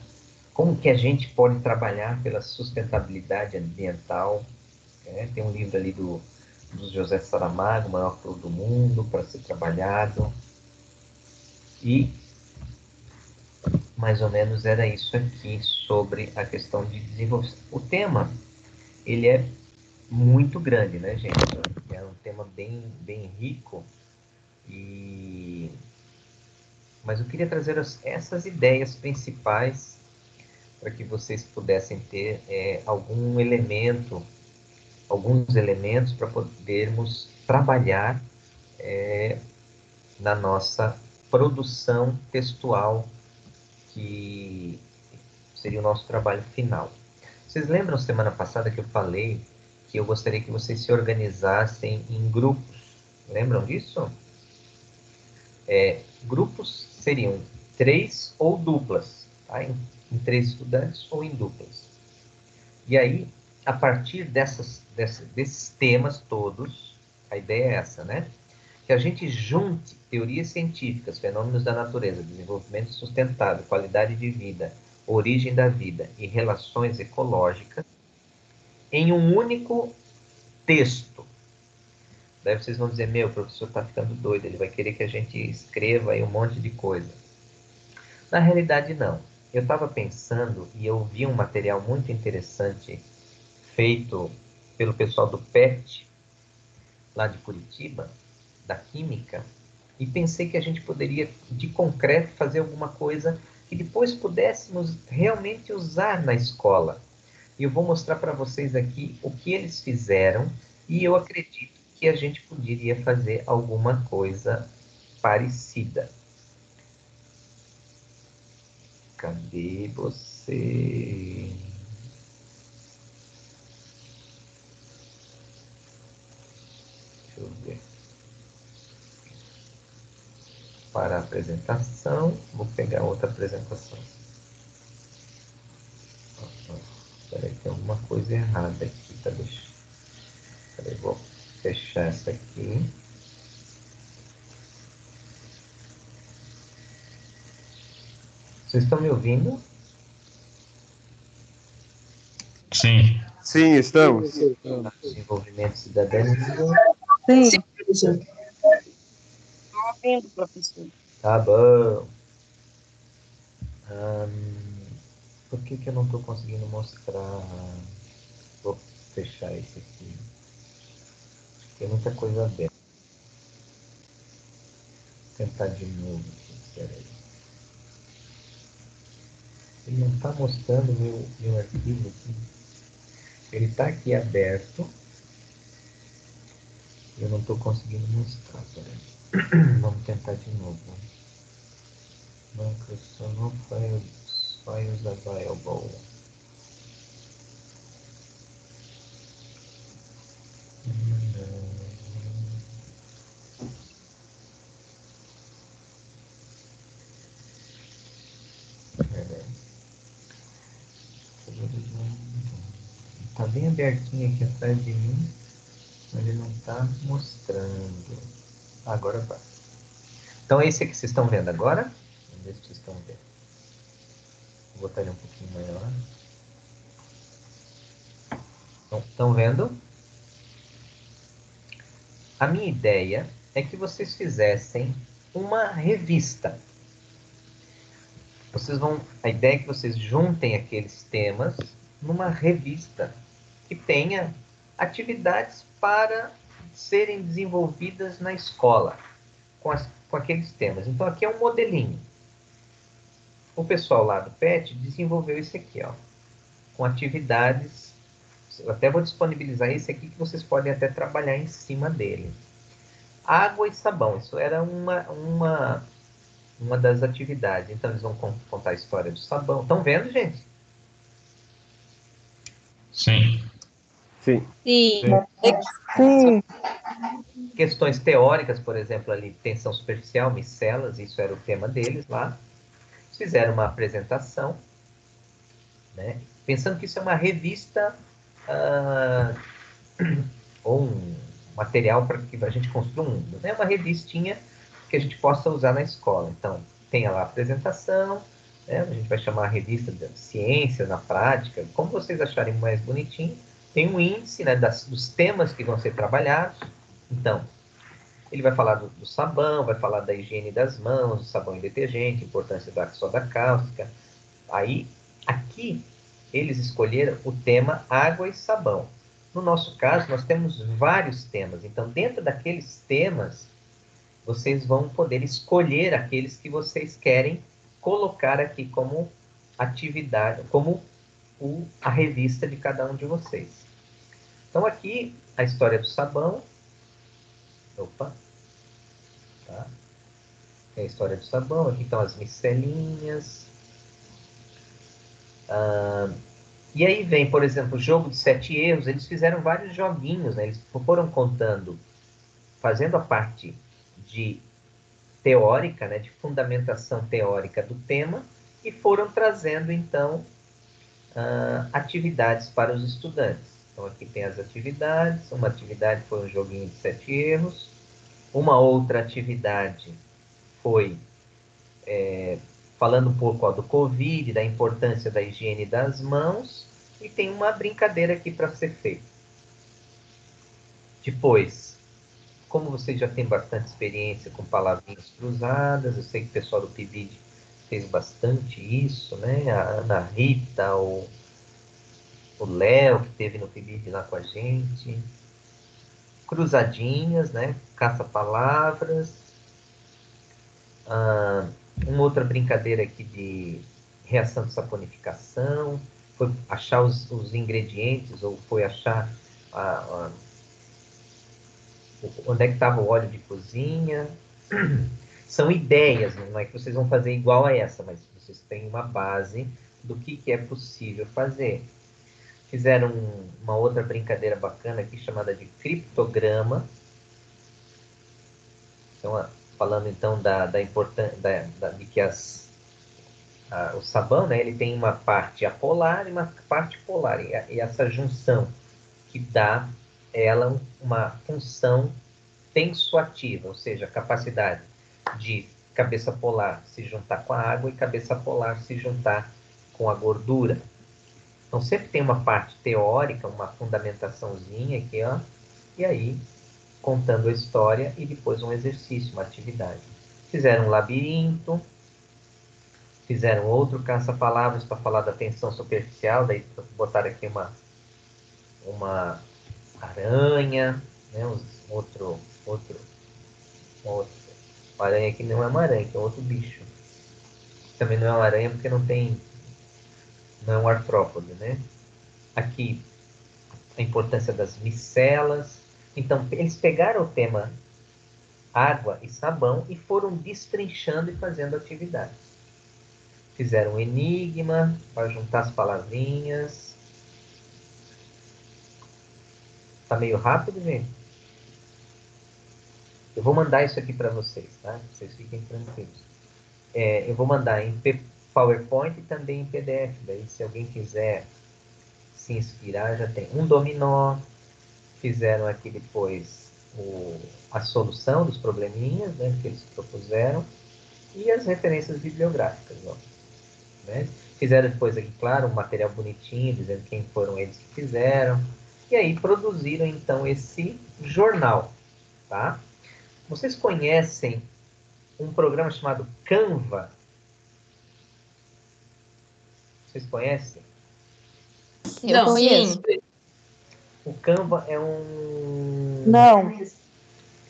como que a gente pode trabalhar pela sustentabilidade ambiental, né? Tem um livro ali do José Saramago, O Maior Flor do Mundo, para ser trabalhado. E mais ou menos era isso aqui sobre a questão de desenvolvimento. O tema, ele é muito grande, né, gente? É um tema bem rico. Mas eu queria trazer essas ideias principais para que vocês pudessem ter alguns elementos para podermos trabalhar na nossa produção textual, que seria o nosso trabalho final. Vocês lembram semana passada que eu falei que eu gostaria que vocês se organizassem em grupos? Lembram disso? Grupos seriam 3 ou duplas, tá? Em 3 estudantes ou em duplas. E aí, a partir desses temas todos, a ideia é essa, né? que a gente junte teorias científicas, fenômenos da natureza, desenvolvimento sustentável, qualidade de vida, origem da vida e relações ecológicas em um único texto. Daí vocês vão dizer, meu, o professor está ficando doido, ele vai querer que a gente escreva aí um monte de coisa. Na realidade, não. Eu estava pensando e eu vi um material muito interessante feito pelo pessoal do PET, lá de Curitiba, da Química, e pensei que a gente poderia, de concreto, fazer alguma coisa que depois pudéssemos realmente usar na escola. E eu vou mostrar para vocês aqui o que eles fizeram, e eu acredito que a gente poderia fazer alguma coisa parecida. Cadê você? Deixa eu ver. Para a apresentação, vou pegar outra apresentação. Espera aí, tem alguma coisa errada aqui, tá? Peraí, vou fechar essa aqui. Vocês estão me ouvindo? Sim. Sim, estamos. Desenvolvimento cidadania. Sim, professor. Estou ouvindo, professor. Tá bom. Por que eu não estou conseguindo mostrar? Vou fechar esse aqui. Tem muita coisa aberta. Vou tentar de novo. Peraí. Ele não está mostrando meu arquivo aqui. Ele está aqui aberto. Eu não estou conseguindo mostrar. Peraí. Vamos tentar de novo. Microsoft Files Available. Está bem abertinho aqui atrás de mim, mas ele não está mostrando. Agora vai. Então esse aqui vocês estão vendo agora? Vamos ver se vocês estão vendo. Vou botar ele um pouquinho maior. Estão vendo? A minha ideia é que vocês fizessem uma revista. A ideia é que vocês juntem aqueles temas numa revista que tenha atividades para serem desenvolvidas na escola com aqueles temas. Então aqui é um modelinho. O pessoal lá do PET desenvolveu esse aqui, ó, com atividades. Eu até vou disponibilizar esse aqui que vocês podem até trabalhar em cima dele. Água e sabão, isso era uma das atividades. Então eles vão contar a história do sabão. Estão vendo, gente? Sim. Sim. Sim. Sim. Questões teóricas, por exemplo, ali, tensão superficial, micelas, isso era o tema deles lá. Eles fizeram uma apresentação, né? Pensando que isso é uma revista ou um material para que a gente construa um mundo, né? Uma revistinha que a gente possa usar na escola. Então, tem lá a apresentação, né? A gente vai chamar a revista de ciência na prática, como vocês acharem mais bonitinho. Tem um índice, né, dos temas que vão ser trabalhados. Então, ele vai falar do sabão, vai falar da higiene das mãos, do sabão e detergente, importância da soda cáustica. Aí, aqui, eles escolheram o tema água e sabão. No nosso caso, nós temos vários temas. Então, dentro daqueles temas, vocês vão poder escolher aqueles que vocês querem colocar aqui como atividade, como a revista de cada um de vocês. Então, aqui, a história do sabão. Opa. Tá? Tem a história do sabão. Aqui estão as micelinhas. E aí vem, por exemplo, o jogo de 7 erros. Eles fizeram vários joguinhos, né? Eles foram contando, fazendo a parte de teórica, né, de fundamentação teórica do tema, e foram trazendo, então, atividades para os estudantes. Então, aqui tem as atividades. Uma atividade foi um joguinho de 7 erros. Uma outra atividade foi falando um pouco do Covid, da importância da higiene das mãos, e tem uma brincadeira aqui para ser feita. Depois, como vocês já têm bastante experiência com palavrinhas cruzadas, eu sei que o pessoal do PIBID fez bastante isso, né? A Ana Rita, o Léo, que esteve no PIBID lá com a gente. Cruzadinhas, né? Caça-palavras. Uma outra brincadeira aqui de reação de saponificação. Foi achar os ingredientes, ou foi achar onde é que estava o óleo de cozinha. São ideias, não é que vocês vão fazer igual a essa, mas vocês têm uma base do que é possível fazer. Fizeram uma outra brincadeira bacana aqui, chamada de criptograma. Então, falando então da importância de que o sabão, né, ele tem uma parte apolar e uma parte polar, e essa junção que dá ela uma função tensoativa, ou seja, a capacidade de cabeça polar se juntar com a água e cabeça polar se juntar com a gordura. Então sempre tem uma parte teórica, uma fundamentaçãozinha aqui, ó, e aí contando a história e depois um exercício, uma atividade. Fizeram um labirinto, fizeram outro caça-palavras para falar da tensão superficial, daí botaram aqui uma aranha, né, outro uma aranha que não é uma aranha, que é outro bicho. Também não é uma aranha porque não é um artrópode, né? Aqui, a importância das micelas. Então, eles pegaram o tema água e sabão e foram destrinchando e fazendo atividades. Fizeram um enigma para juntar as palavrinhas. Tá meio rápido, gente? Eu vou mandar isso aqui para vocês, tá? Vocês fiquem tranquilos. Eu vou mandar em PowerPoint e também em PDF. Daí, se alguém quiser se inspirar, já tem um dominó. Fizeram aqui depois a solução dos probleminhas, né, que eles propuseram, e as referências bibliográficas. Ó, né? Fizeram depois aqui, claro, um material bonitinho, dizendo quem foram eles que fizeram. E aí produziram, então, esse jornal. Tá? Vocês conhecem um programa chamado Canva? Vocês conhecem? Eu conheço. O Canva é um... Não.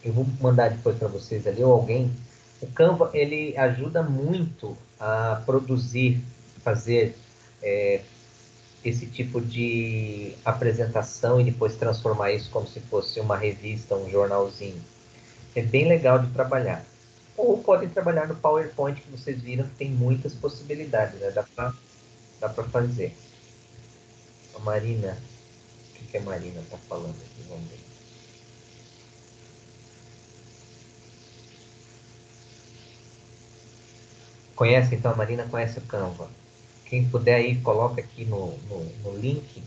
Eu vou mandar depois para vocês ali, ou alguém. O Canva, ele ajuda muito a produzir, fazer esse tipo de apresentação e depois transformar isso como se fosse uma revista, um jornalzinho. É bem legal de trabalhar. Ou podem trabalhar no PowerPoint, que vocês viram que tem muitas possibilidades, né? Dá para fazer. A Marina, o que a Marina está falando aqui? Vamos ver. Conhece, então, a Marina conhece o Canva. Quem puder aí, coloca aqui no link.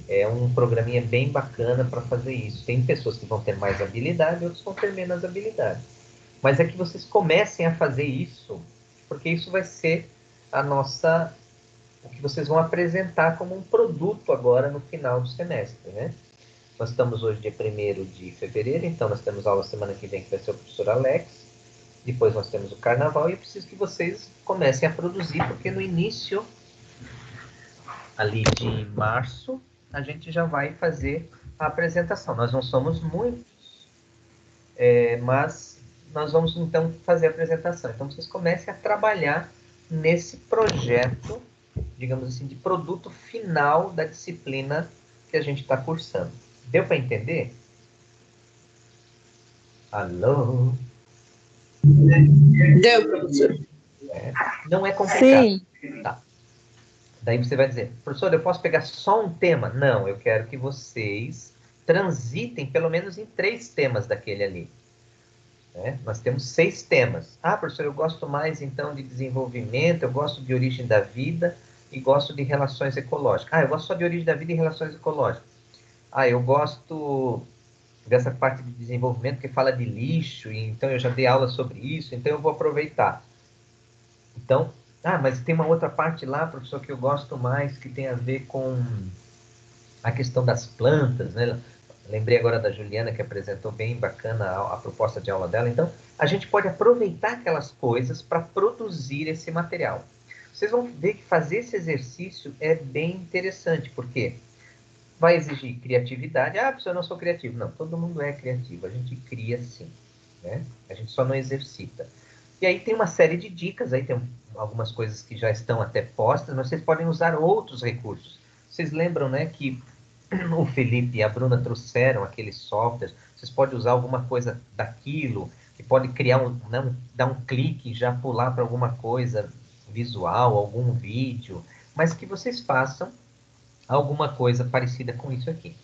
É um programinha bem bacana para fazer isso. Tem pessoas que vão ter mais habilidade, outros vão ter menos habilidade. Mas é que vocês comecem a fazer isso, porque isso vai ser o que vocês vão apresentar como um produto agora no final do semestre, né? Nós estamos hoje dia 1º de fevereiro, então nós temos aula semana que vem que vai ser o professor Alex. Depois nós temos o carnaval e eu preciso que vocês comecem a produzir, porque no início ali de março a gente já vai fazer a apresentação. Nós não somos muitos, mas nós vamos então fazer a apresentação. Então vocês comecem a trabalhar nesse projeto, digamos assim, de produto final da disciplina que a gente está cursando. Deu para entender? Alô? Deu, professor. Não é complicado. Sim. Tá. Daí você vai dizer, professor, eu posso pegar só um tema? Não, eu quero que vocês transitem pelo menos em 3 temas daquele ali. Né? Nós temos 6 temas. Ah, professor, eu gosto mais então de desenvolvimento, eu gosto de origem da vida e gosto de relações ecológicas. Ah, eu gosto só de origem da vida e relações ecológicas. Ah, eu gosto dessa parte de desenvolvimento que fala de lixo, e então eu já dei aula sobre isso, então eu vou aproveitar. Então, mas tem uma outra parte lá, professor, que eu gosto mais, que tem a ver com a questão das plantas, né? Lembrei agora da Juliana, que apresentou bem bacana a proposta de aula dela. Então, a gente pode aproveitar aquelas coisas para produzir esse material. Vocês vão ver que fazer esse exercício é bem interessante, porque vai exigir criatividade. Professor, eu não sou criativo. Não, todo mundo é criativo. A gente cria sim, né? A gente só não exercita. E aí tem uma série de dicas, aí tem algumas coisas que já estão até postas, mas vocês podem usar outros recursos. Vocês lembram, né, que o Felipe e a Bruna trouxeram aqueles softwares, vocês podem usar alguma coisa daquilo, que pode criar dar um clique e já pular para alguma coisa visual, algum vídeo, mas que vocês façam alguma coisa parecida com isso aqui.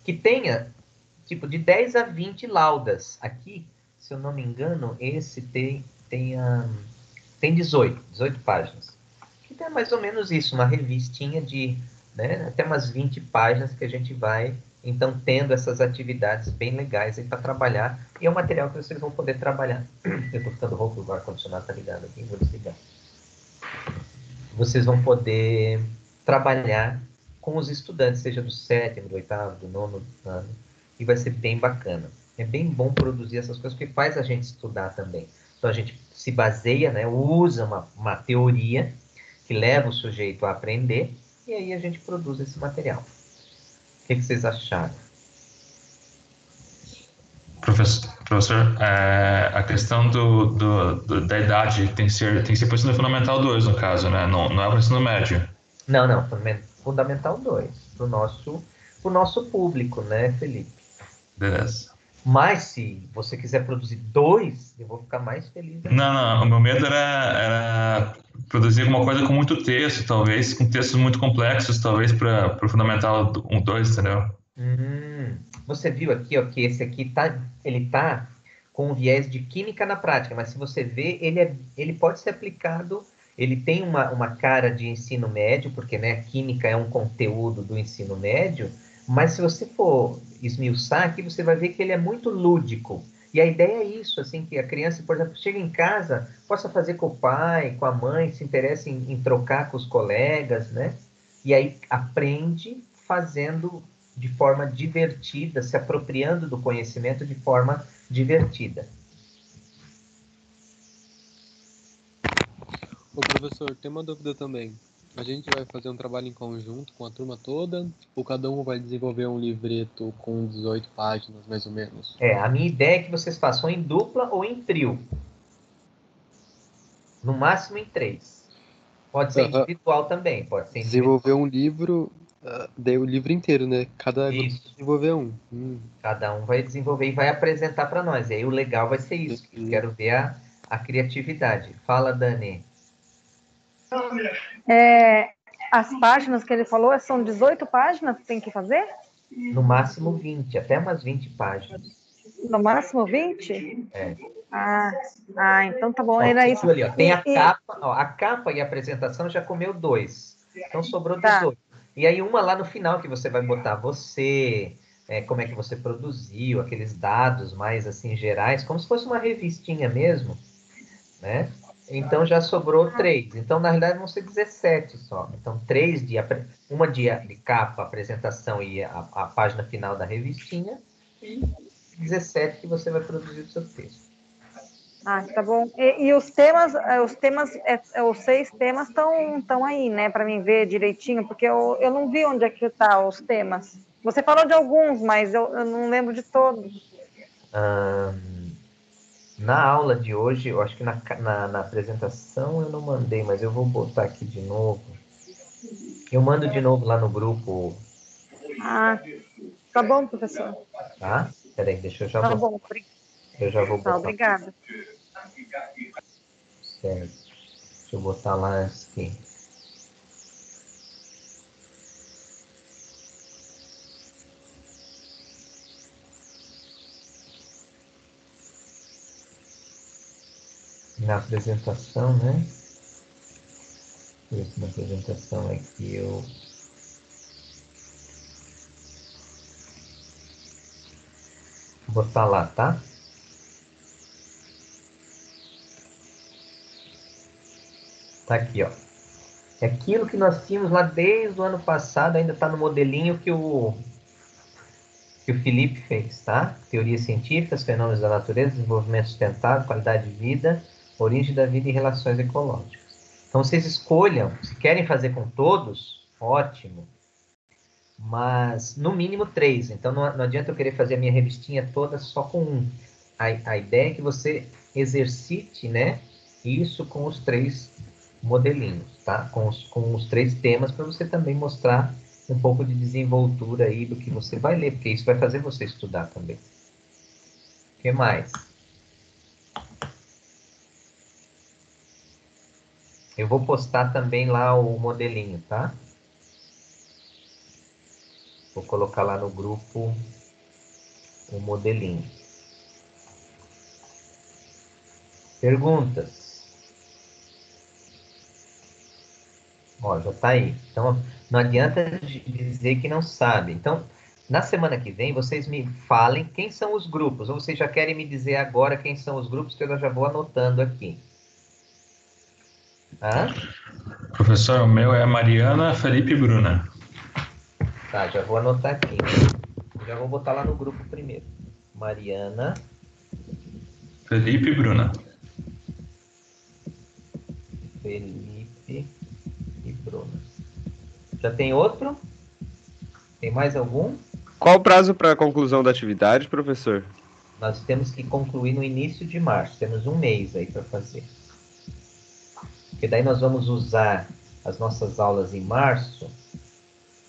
Que tenha, tipo, de 10 a 20 laudas. Aqui, se eu não me engano, esse tem 18 páginas. Que é mais ou menos isso, uma revistinha de, né, até umas 20 páginas que a gente vai, então, tendo essas atividades bem legais aí para trabalhar. E é um material que vocês vão poder trabalhar. Eu estou ficando rouco, o ar-condicionado está ligado aqui, vou desligar. Vocês vão poder trabalhar com os estudantes, seja do 7º, do 8º, do 9º ano, e vai ser bem bacana. É bem bom produzir essas coisas, porque faz a gente estudar também. Então, a gente se baseia, né, usa uma teoria que leva o sujeito a aprender, e aí a gente produz esse material. O que vocês acharam? Professor, a questão da idade tem que ser para o ensino fundamental 2, no caso, né? Não é para o ensino médio. Não, Fundamental 2, para o nosso público, né, Felipe? Beleza. Mas se você quiser produzir 2, eu vou ficar mais feliz ainda. Não, o meu medo era produzir alguma coisa com muito texto, talvez, com textos muito complexos, talvez para o Fundamental 1, 2, entendeu? Você viu aqui, ó, que esse aqui ele tá com um viés de química na prática, mas se você ver, ele pode ser aplicado, ele tem uma cara de ensino médio, porque, né, química é um conteúdo do ensino médio, mas se você for esmiuçar aqui, você vai ver que ele é muito lúdico. E a ideia é isso, assim, que a criança, por exemplo, chega em casa, possa fazer com o pai, com a mãe, se interessa em trocar com os colegas, né? E aí aprende fazendo de forma divertida, se apropriando do conhecimento de forma divertida. Ô professor, tem uma dúvida também. A gente vai fazer um trabalho em conjunto com a turma toda, ou cada um vai desenvolver um livreto com 18 páginas, mais ou menos? A minha ideia é que vocês façam em dupla ou em trio. No máximo em 3. Pode ser individual também, pode ser individual. Desenvolver um livro, daí o livro inteiro, né? Cada grupo desenvolver um. Cada um vai desenvolver e vai apresentar para nós. E aí o legal vai ser isso. Eu quero ver a criatividade. Fala, Dani. As páginas que ele falou são 18 páginas que tem que fazer? No máximo 20, até umas 20 páginas. No máximo 20? É. Então tá bom. Ó, Era isso. Ali, ó, tem a capa, ó, a capa e a apresentação já comeu 2. Então sobrou 18. E aí uma lá no final que você vai botar você, como é que você produziu, aqueles dados mais assim gerais, como se fosse uma revistinha mesmo, né? Então já sobrou 3. Então, na realidade, vão ser 17 só. Então, 3 uma de capa, apresentação e a página final da revistinha, e 17 que você vai produzir o seu texto. Tá bom. E os temas, os 6 temas estão aí, né, para mim ver direitinho, porque eu não vi onde é que tá os temas. Você falou de alguns, mas eu não lembro de todos. Na aula de hoje, eu acho que na apresentação eu não mandei, mas eu vou botar aqui de novo. Eu mando de novo lá no grupo. Tá bom, professor. Tá? Peraí, deixa eu já botar. Tá bom. Eu já vou botar. Obrigada. Certo. Deixa eu botar lá aqui. Na apresentação, né? Isso, na apresentação é que eu... botar lá, tá? Tá aqui, ó. É aquilo que nós tínhamos lá desde o ano passado, ainda está no modelinho que o Felipe fez, tá? Teorias científicas, fenômenos da natureza, desenvolvimento sustentável, qualidade de vida, origem da vida e relações ecológicas. Então, vocês escolham, se querem fazer com todos, ótimo, mas no mínimo 3. Então, não adianta eu querer fazer a minha revistinha toda só com um. A ideia é que você exercite, né, isso com os 3 modelinhos, tá? Com os 3 temas, para você também mostrar um pouco de desenvoltura aí do que você vai ler, porque isso vai fazer você estudar também. O que mais? Eu vou postar também lá o modelinho, tá? Vou colocar lá no grupo o modelinho. Perguntas? Ó, já tá aí. Então, não adianta dizer que não sabe. Então, na semana que vem, vocês me falem quem são os grupos. Ou vocês já querem me dizer agora quem são os grupos, que eu já vou anotando aqui. Hã? Professor, o meu é Mariana, Felipe e Bruna. Tá, já vou anotar aqui. Já vou botar lá no grupo primeiro. Mariana, Felipe e Bruna. Felipe e Bruna. Já tem outro? Tem mais algum? Qual o prazo para a conclusão da atividade, professor? Nós temos que concluir no início de março. Temos um mês aí para fazer. Porque daí nós vamos usar as nossas aulas em março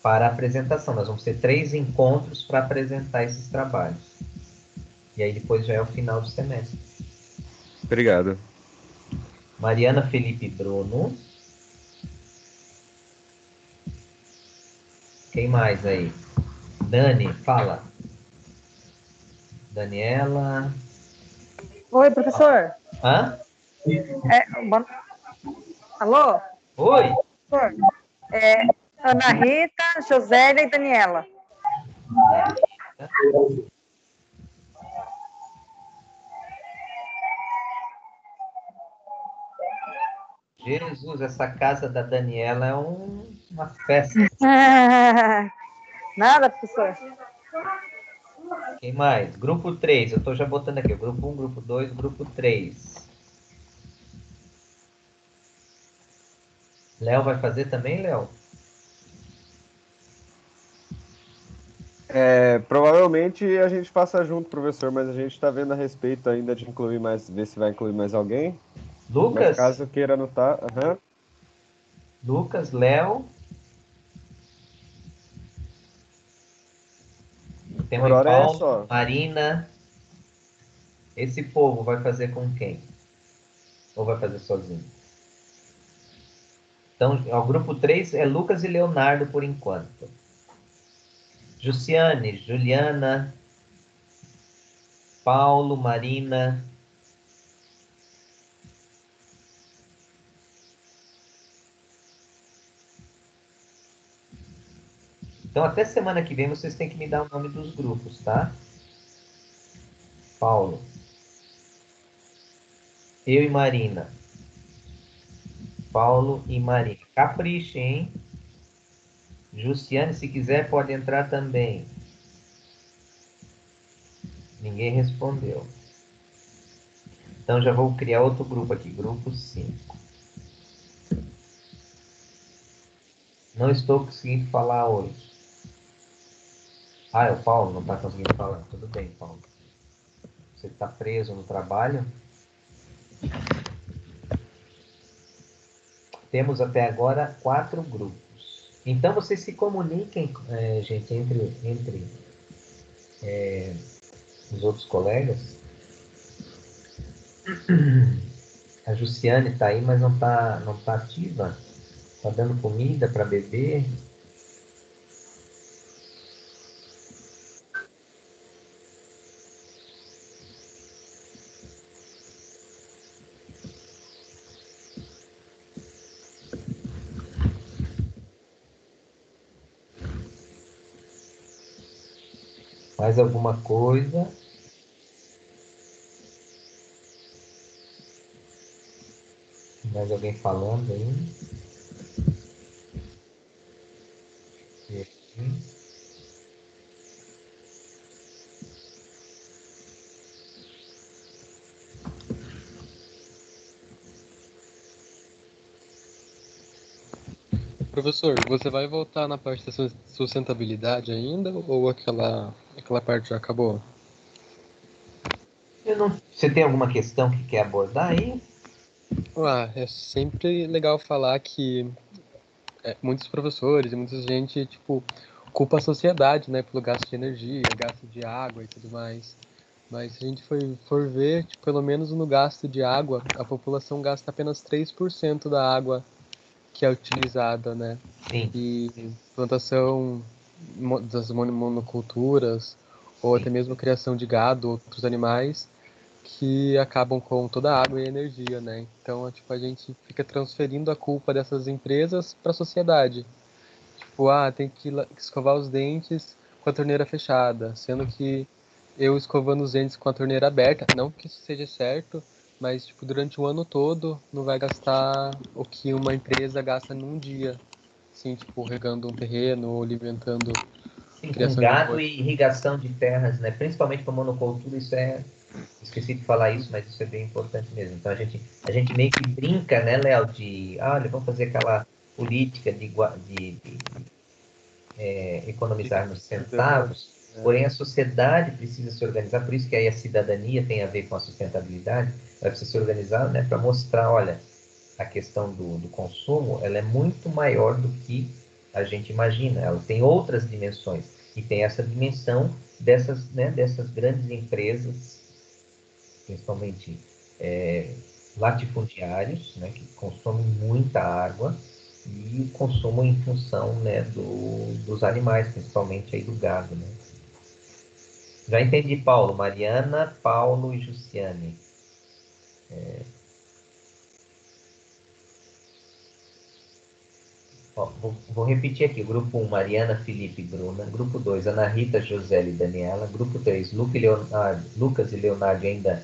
para a apresentação. Nós vamos ter 3 encontros para apresentar esses trabalhos. E aí depois já é o final do semestre. Obrigado. Mariana, Felipe e Bruno. Quem mais aí? Dani, fala. Daniela. Oi, professor. Hã? Alô? Oi. Professor? Ana Rita, Josélia e Daniela. Jesus, essa casa da Daniela é uma festa. Nada, professor. Quem mais? Grupo 3, eu estou já botando aqui. Grupo 1, grupo 2, grupo 3. Léo vai fazer também, Léo? Provavelmente a gente faça junto, professor, mas a gente está vendo a respeito ainda de incluir mais, ver se vai incluir mais alguém. Mas Lucas? caso queira anotar, Lucas, Léo. Tem Por o hora é Paulo, só. Marina. Esse povo vai fazer com quem? Ou vai fazer sozinho? Então, o grupo 3 é Lucas e Leonardo por enquanto. Jussiane, Juliana, Paulo, Marina. Então, até semana que vem, vocês têm que me dar o nome dos grupos, tá? Paulo. Eu e Marina. Paulo e Marina. Capriche, hein? Jussiane, se quiser, pode entrar também. Ninguém respondeu. Então, já vou criar outro grupo aqui. Grupo 5. Não estou conseguindo falar hoje. Ah, é o Paulo, não está conseguindo falar. Tudo bem, Paulo. Você está preso no trabalho? Temos até agora 4 grupos. Então, vocês se comuniquem, gente, entre os outros colegas. A Jussiane está aí, mas não tá ativa. Está dando comida para beber. Mais alguma coisa? Mais alguém falando aí? Professor, você vai voltar na parte da sustentabilidade ainda ou aquela parte já acabou? Você tem alguma questão que quer abordar aí? É sempre legal falar que muitos professores e muita gente, tipo, culpa a sociedade, né, pelo gasto de energia, gasto de água e tudo mais. Mas se a gente for ver, tipo, pelo menos no gasto de água, a população gasta apenas 3% da água que é utilizada, né? Sim. E plantação das monoculturas, ou até mesmo criação de gado, outros animais, que acabam com toda a água e a energia, né? Então, tipo, a gente fica transferindo a culpa dessas empresas para a sociedade. Tipo, tem que escovar os dentes com a torneira fechada, sendo que eu escovando os dentes com a torneira aberta, não que isso seja certo, mas tipo, durante o ano todo não vai gastar o que uma empresa gasta num dia. Assim, tipo, regando um terreno ou alimentando Sim, com criação de gado boi. e irrigação de terras, né? Principalmente para monocultura, isso é... Esqueci de falar isso, mas isso é bem importante mesmo. Então, a gente meio que brinca, né, Léo, olha, vamos fazer aquela política de economizar nos centavos, porém a sociedade precisa se organizar, por isso que aí a cidadania tem a ver com a sustentabilidade, ela precisa se organizar, né, para mostrar, olha, a questão do consumo, ela é muito maior do que a gente imagina, ela tem outras dimensões, e tem essa dimensão dessas grandes empresas, principalmente latifundiários, né, que consomem muita água, e o consumo em função, né, dos animais, principalmente aí do gado, né. Já entendi, Paulo. Mariana, Paulo e Jussiane. Ó, vou repetir aqui. Grupo 1, Mariana, Felipe e Bruna. Grupo 2, Ana Rita, José e Daniela. Grupo 3, Lucas e Leonardo ainda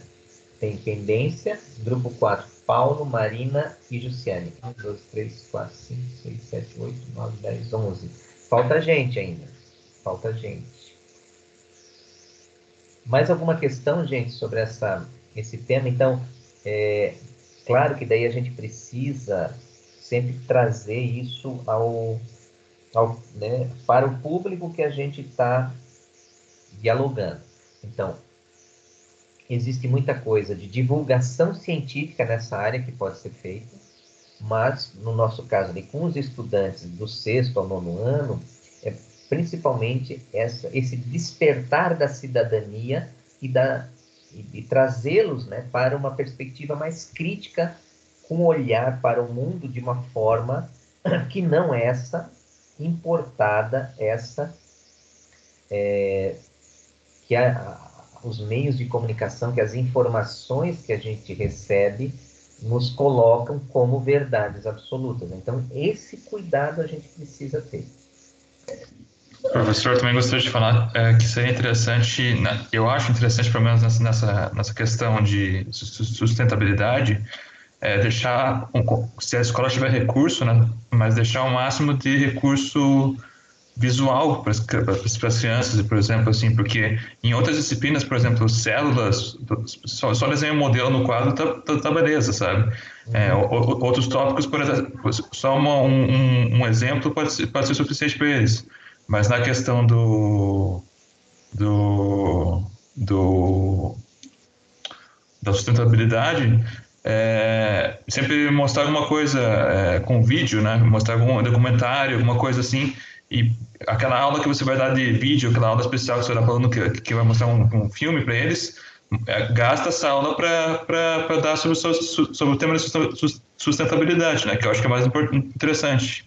tem pendência. Grupo 4, Paulo, Marina e Jussiane. 1, 2, 3, 4, 5, 6, 7, 8, 9, 10, 11. Falta gente ainda. Falta gente. Mais alguma questão, gente, sobre esse tema? Então, claro que daí a gente precisa sempre trazer isso né, para o público que a gente está dialogando. Então, existe muita coisa de divulgação científica nessa área que pode ser feita, mas, no nosso caso, ali, com os estudantes do 6º ao 9º ano, principalmente esse despertar da cidadania e trazê-los, né, para uma perspectiva mais crítica, com olhar para o mundo de uma forma que não essa importada, que os meios de comunicação, que as informações que a gente recebe nos colocam como verdades absolutas. Então, esse cuidado a gente precisa ter. Professor, também gostaria de falar que seria interessante, né, eu acho interessante, pelo menos nessa questão de sustentabilidade, deixar, se a escola tiver recurso, né, mas deixar o máximo de recurso visual para as crianças, por exemplo, assim, porque em outras disciplinas, por exemplo, células, só desenha um modelo no quadro, tá beleza, sabe? Outros tópicos, por exemplo, só um exemplo pode ser suficiente para eles. Mas na questão da sustentabilidade, sempre mostrar alguma coisa com vídeo, né? Mostrar algum documentário, alguma coisa assim. E aquela aula que você vai dar de vídeo, aquela aula especial que você está falando que vai mostrar um filme para eles, gasta essa aula para dar sobre o tema de sustentabilidade, né? Que eu acho que é mais interessante.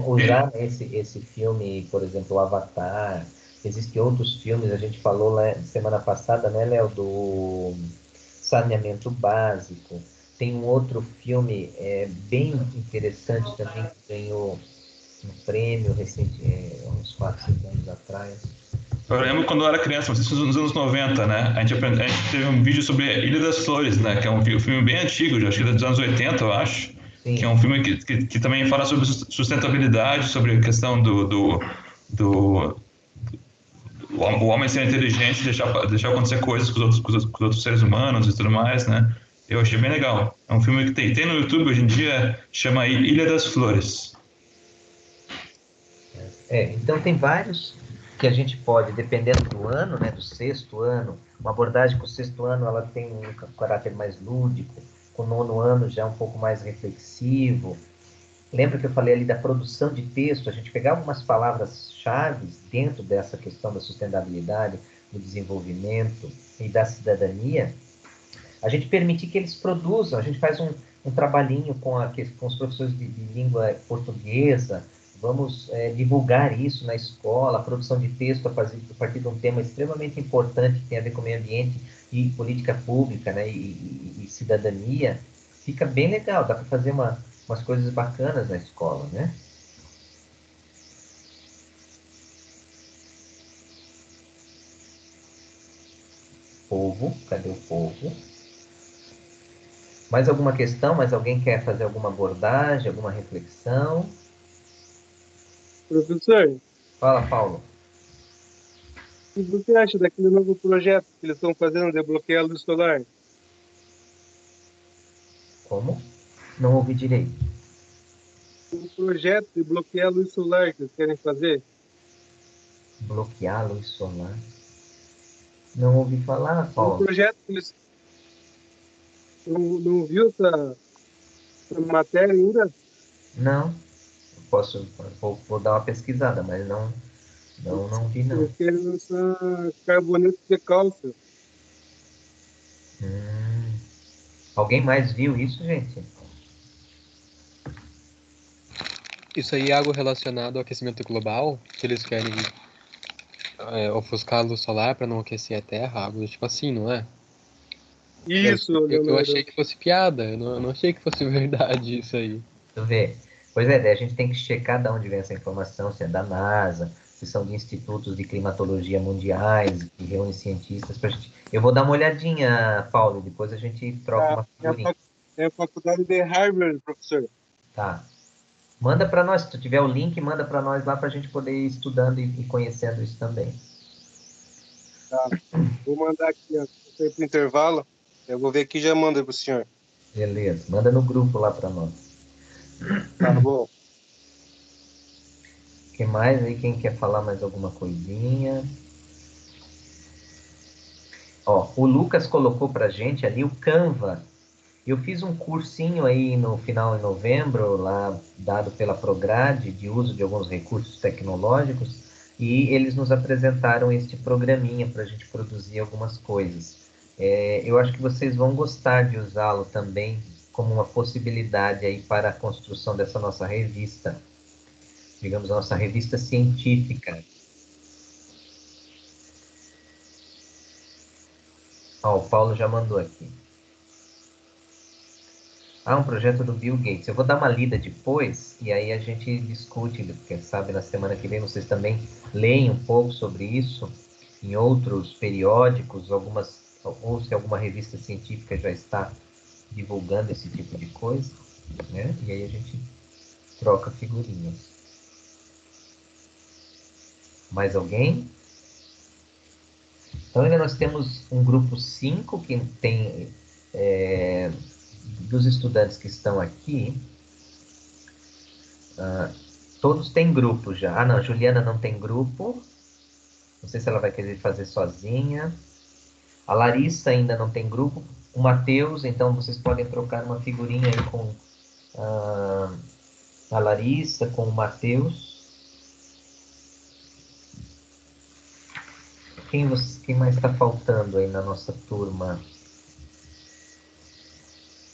Usar esse filme, por exemplo, o Avatar, existem outros filmes, a gente falou semana passada, né, Léo, do saneamento básico. Tem um outro filme bem interessante também, que ganhou um prêmio recente, uns 4, 5 anos atrás. Eu lembro quando eu era criança, não sei se nos anos 90, né? A gente teve um vídeo sobre Ilha das Flores, né? Que é um filme bem antigo, acho que é dos anos 80, eu acho. Sim. Que é um filme que também fala sobre sustentabilidade, sobre a questão o homem ser inteligente, deixar acontecer coisas com os outros seres humanos e tudo mais, né? Eu achei bem legal. É um filme que tem no YouTube hoje em dia, chama Ilha das Flores. Então tem vários que a gente pode, dependendo do ano, né, do sexto ano, uma abordagem com o sexto ano ela tem um caráter mais lúdico, com o nono ano já um pouco mais reflexivo. Lembra que eu falei ali da produção de texto? A gente pegar algumas palavras-chave dentro dessa questão da sustentabilidade, do desenvolvimento e da cidadania, a gente permitir que eles produzam, a gente faz um trabalhinho com os professores de língua portuguesa, vamos divulgar isso na escola, a produção de texto a partir de um tema extremamente importante que tem a ver com o meio ambiente e política pública, né, e cidadania, fica bem legal, dá para fazer umas coisas bacanas na escola, né? Povo, cadê o povo? Mais alguma questão? Mais alguém quer fazer alguma abordagem, alguma reflexão? Professor, Fala, Paulo. o que você acha daquele novo projeto que eles estão fazendo de bloquear a luz solar? Como? Não ouvi direito. O projeto de bloquear a luz solar que eles querem fazer? Bloquear a luz solar. Não ouvi falar, Um Paulo. projeto que eles não viu essa matéria ainda? Não. Vou dar uma pesquisada, mas não vi, não. Eles querem lançar carboneto de cálcio. Alguém mais viu isso, gente? Isso aí é algo relacionado ao aquecimento global, que eles querem ofuscar a luz solar para não aquecer a Terra, algo tipo assim, não é? Isso, Eu achei Leonardo. que fosse piada, eu não achei que fosse verdade isso aí. Tu vê. Pois é, daí a gente tem que checar de onde vem essa informação, se é da NASA, se são de institutos de climatologia mundiais, que reúnem cientistas pra gente... Eu vou dar uma olhadinha, Paulo, depois a gente troca uma figurinha. É a faculdade de Harvard, professor. Tá. Manda para nós, se tu tiver o link, manda para nós lá para a gente poder ir estudando e conhecendo isso também. Tá. Vou mandar aqui para o intervalo. Eu vou ver aqui e já mando para o senhor. Beleza, manda no grupo lá para nós. Tá bom. O que mais aí? Quem quer falar mais alguma coisinha? Ó, o Lucas colocou pra gente ali o Canva. Eu fiz um cursinho aí no final de novembro, lá dado pela Prograde, de uso de alguns recursos tecnológicos, e eles nos apresentaram este programinha para a gente produzir algumas coisas. Eu acho que vocês vão gostar de usá-lo também como uma possibilidade aí para a construção dessa nossa revista, digamos, a nossa revista científica. Ó, o Paulo já mandou aqui. Um projeto do Bill Gates. Eu vou dar uma lida depois e aí a gente discute, quem sabe na semana que vem vocês também leem um pouco sobre isso em outros periódicos, ou se alguma revista científica já está divulgando esse tipo de coisa, né? E aí a gente troca figurinhas. Mais alguém? Então ainda nós temos um grupo 5 que tem dos estudantes que estão aqui, todos têm grupo já. Não, a Juliana não tem grupo. Não sei se ela vai querer fazer sozinha. A Larissa ainda não tem grupo. O Matheus, então vocês podem trocar uma figurinha aí com a Larissa, com o Matheus. Quem mais está faltando aí na nossa turma?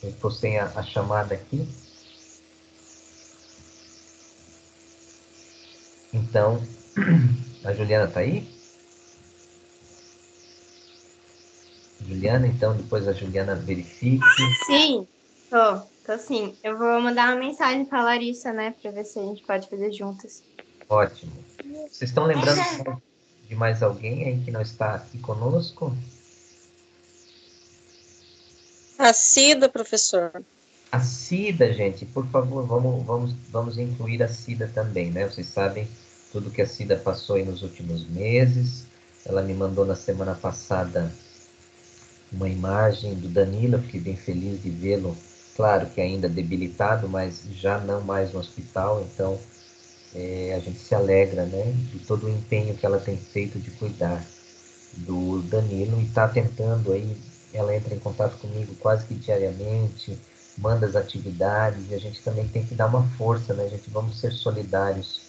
Eu estou sem a chamada aqui. Então, a Juliana está aí? Juliana, então depois a Juliana verifique. Sim, tô sim. Eu vou mandar uma mensagem pra Larissa, né, pra ver se a gente pode fazer juntas. Ótimo. Vocês estão lembrando de mais alguém aí que não está aqui conosco? A Cida, professor. A Cida, gente, por favor, vamos incluir a Cida também, né? Vocês sabem tudo que a Cida passou aí nos últimos meses. Ela me mandou na semana passada uma imagem do Danilo, eu fiquei bem feliz de vê-lo, claro que ainda debilitado, mas já não mais no hospital, então a gente se alegra, né, de todo o empenho que ela tem feito de cuidar do Danilo e está tentando aí, ela entra em contato comigo quase que diariamente, manda as atividades e a gente também tem que dar uma força, né, gente, vamos ser solidários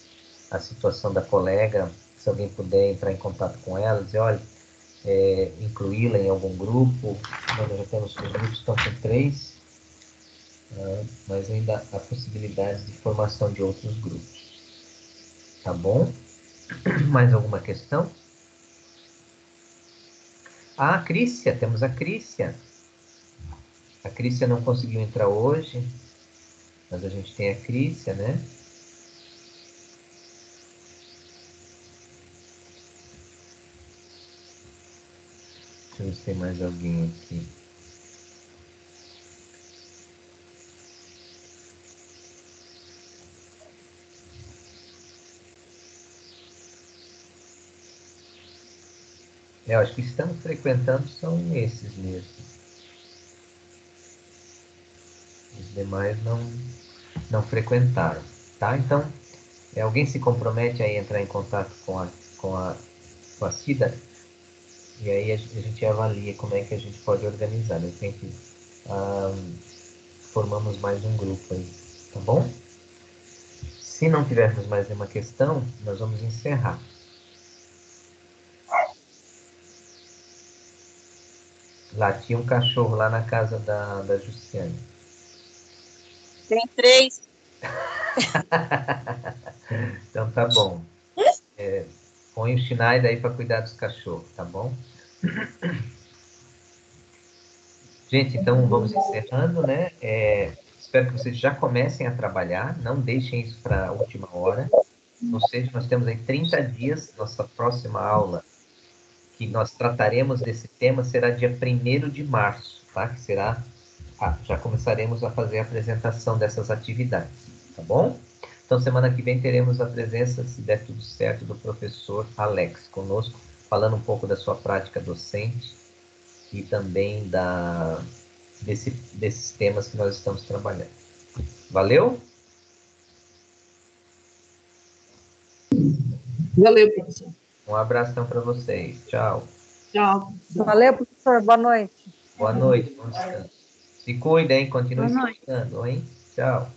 à situação da colega, se alguém puder entrar em contato com ela, dizer, olha, incluí-la em algum grupo, nós já temos, os grupos estão com 3, mas ainda há possibilidades de formação de outros grupos. Tá bom? Mais alguma questão? Ah, a Crícia, temos a Crícia. A Crícia não conseguiu entrar hoje, mas a gente tem a Crícia, né? Deixa eu ver se tem mais alguém aqui. Eu acho que estão frequentando são esses mesmo. Os demais não frequentaram, tá? Então, alguém se compromete a entrar em contato com a Cida? E aí a gente avalia como é que a gente pode organizar. De repente, formamos mais um grupo aí, tá bom? Se não tivermos mais nenhuma questão, nós vamos encerrar. Lá tinha um cachorro lá na casa da Jussiane. Tem 3. Então tá bom. Põe o Schneider aí para cuidar dos cachorros, tá bom? Gente, então vamos encerrando, né? Espero que vocês já comecem a trabalhar, não deixem isso para a última hora. Ou seja, nós temos aí 30 dias, nossa próxima aula, que nós trataremos desse tema, será dia 1º de março, tá? Que será, já começaremos a fazer a apresentação dessas atividades, tá bom? Então, semana que vem teremos a presença, se der tudo certo, do professor Alex conosco, falando um pouco da sua prática docente e também desses temas que nós estamos trabalhando. Valeu? Valeu, professor. Um abração para vocês. Tchau. Tchau. Valeu, professor. Boa noite. Boa noite. Bom descanso. Se cuidem, continuem se cuidando, hein? Tchau.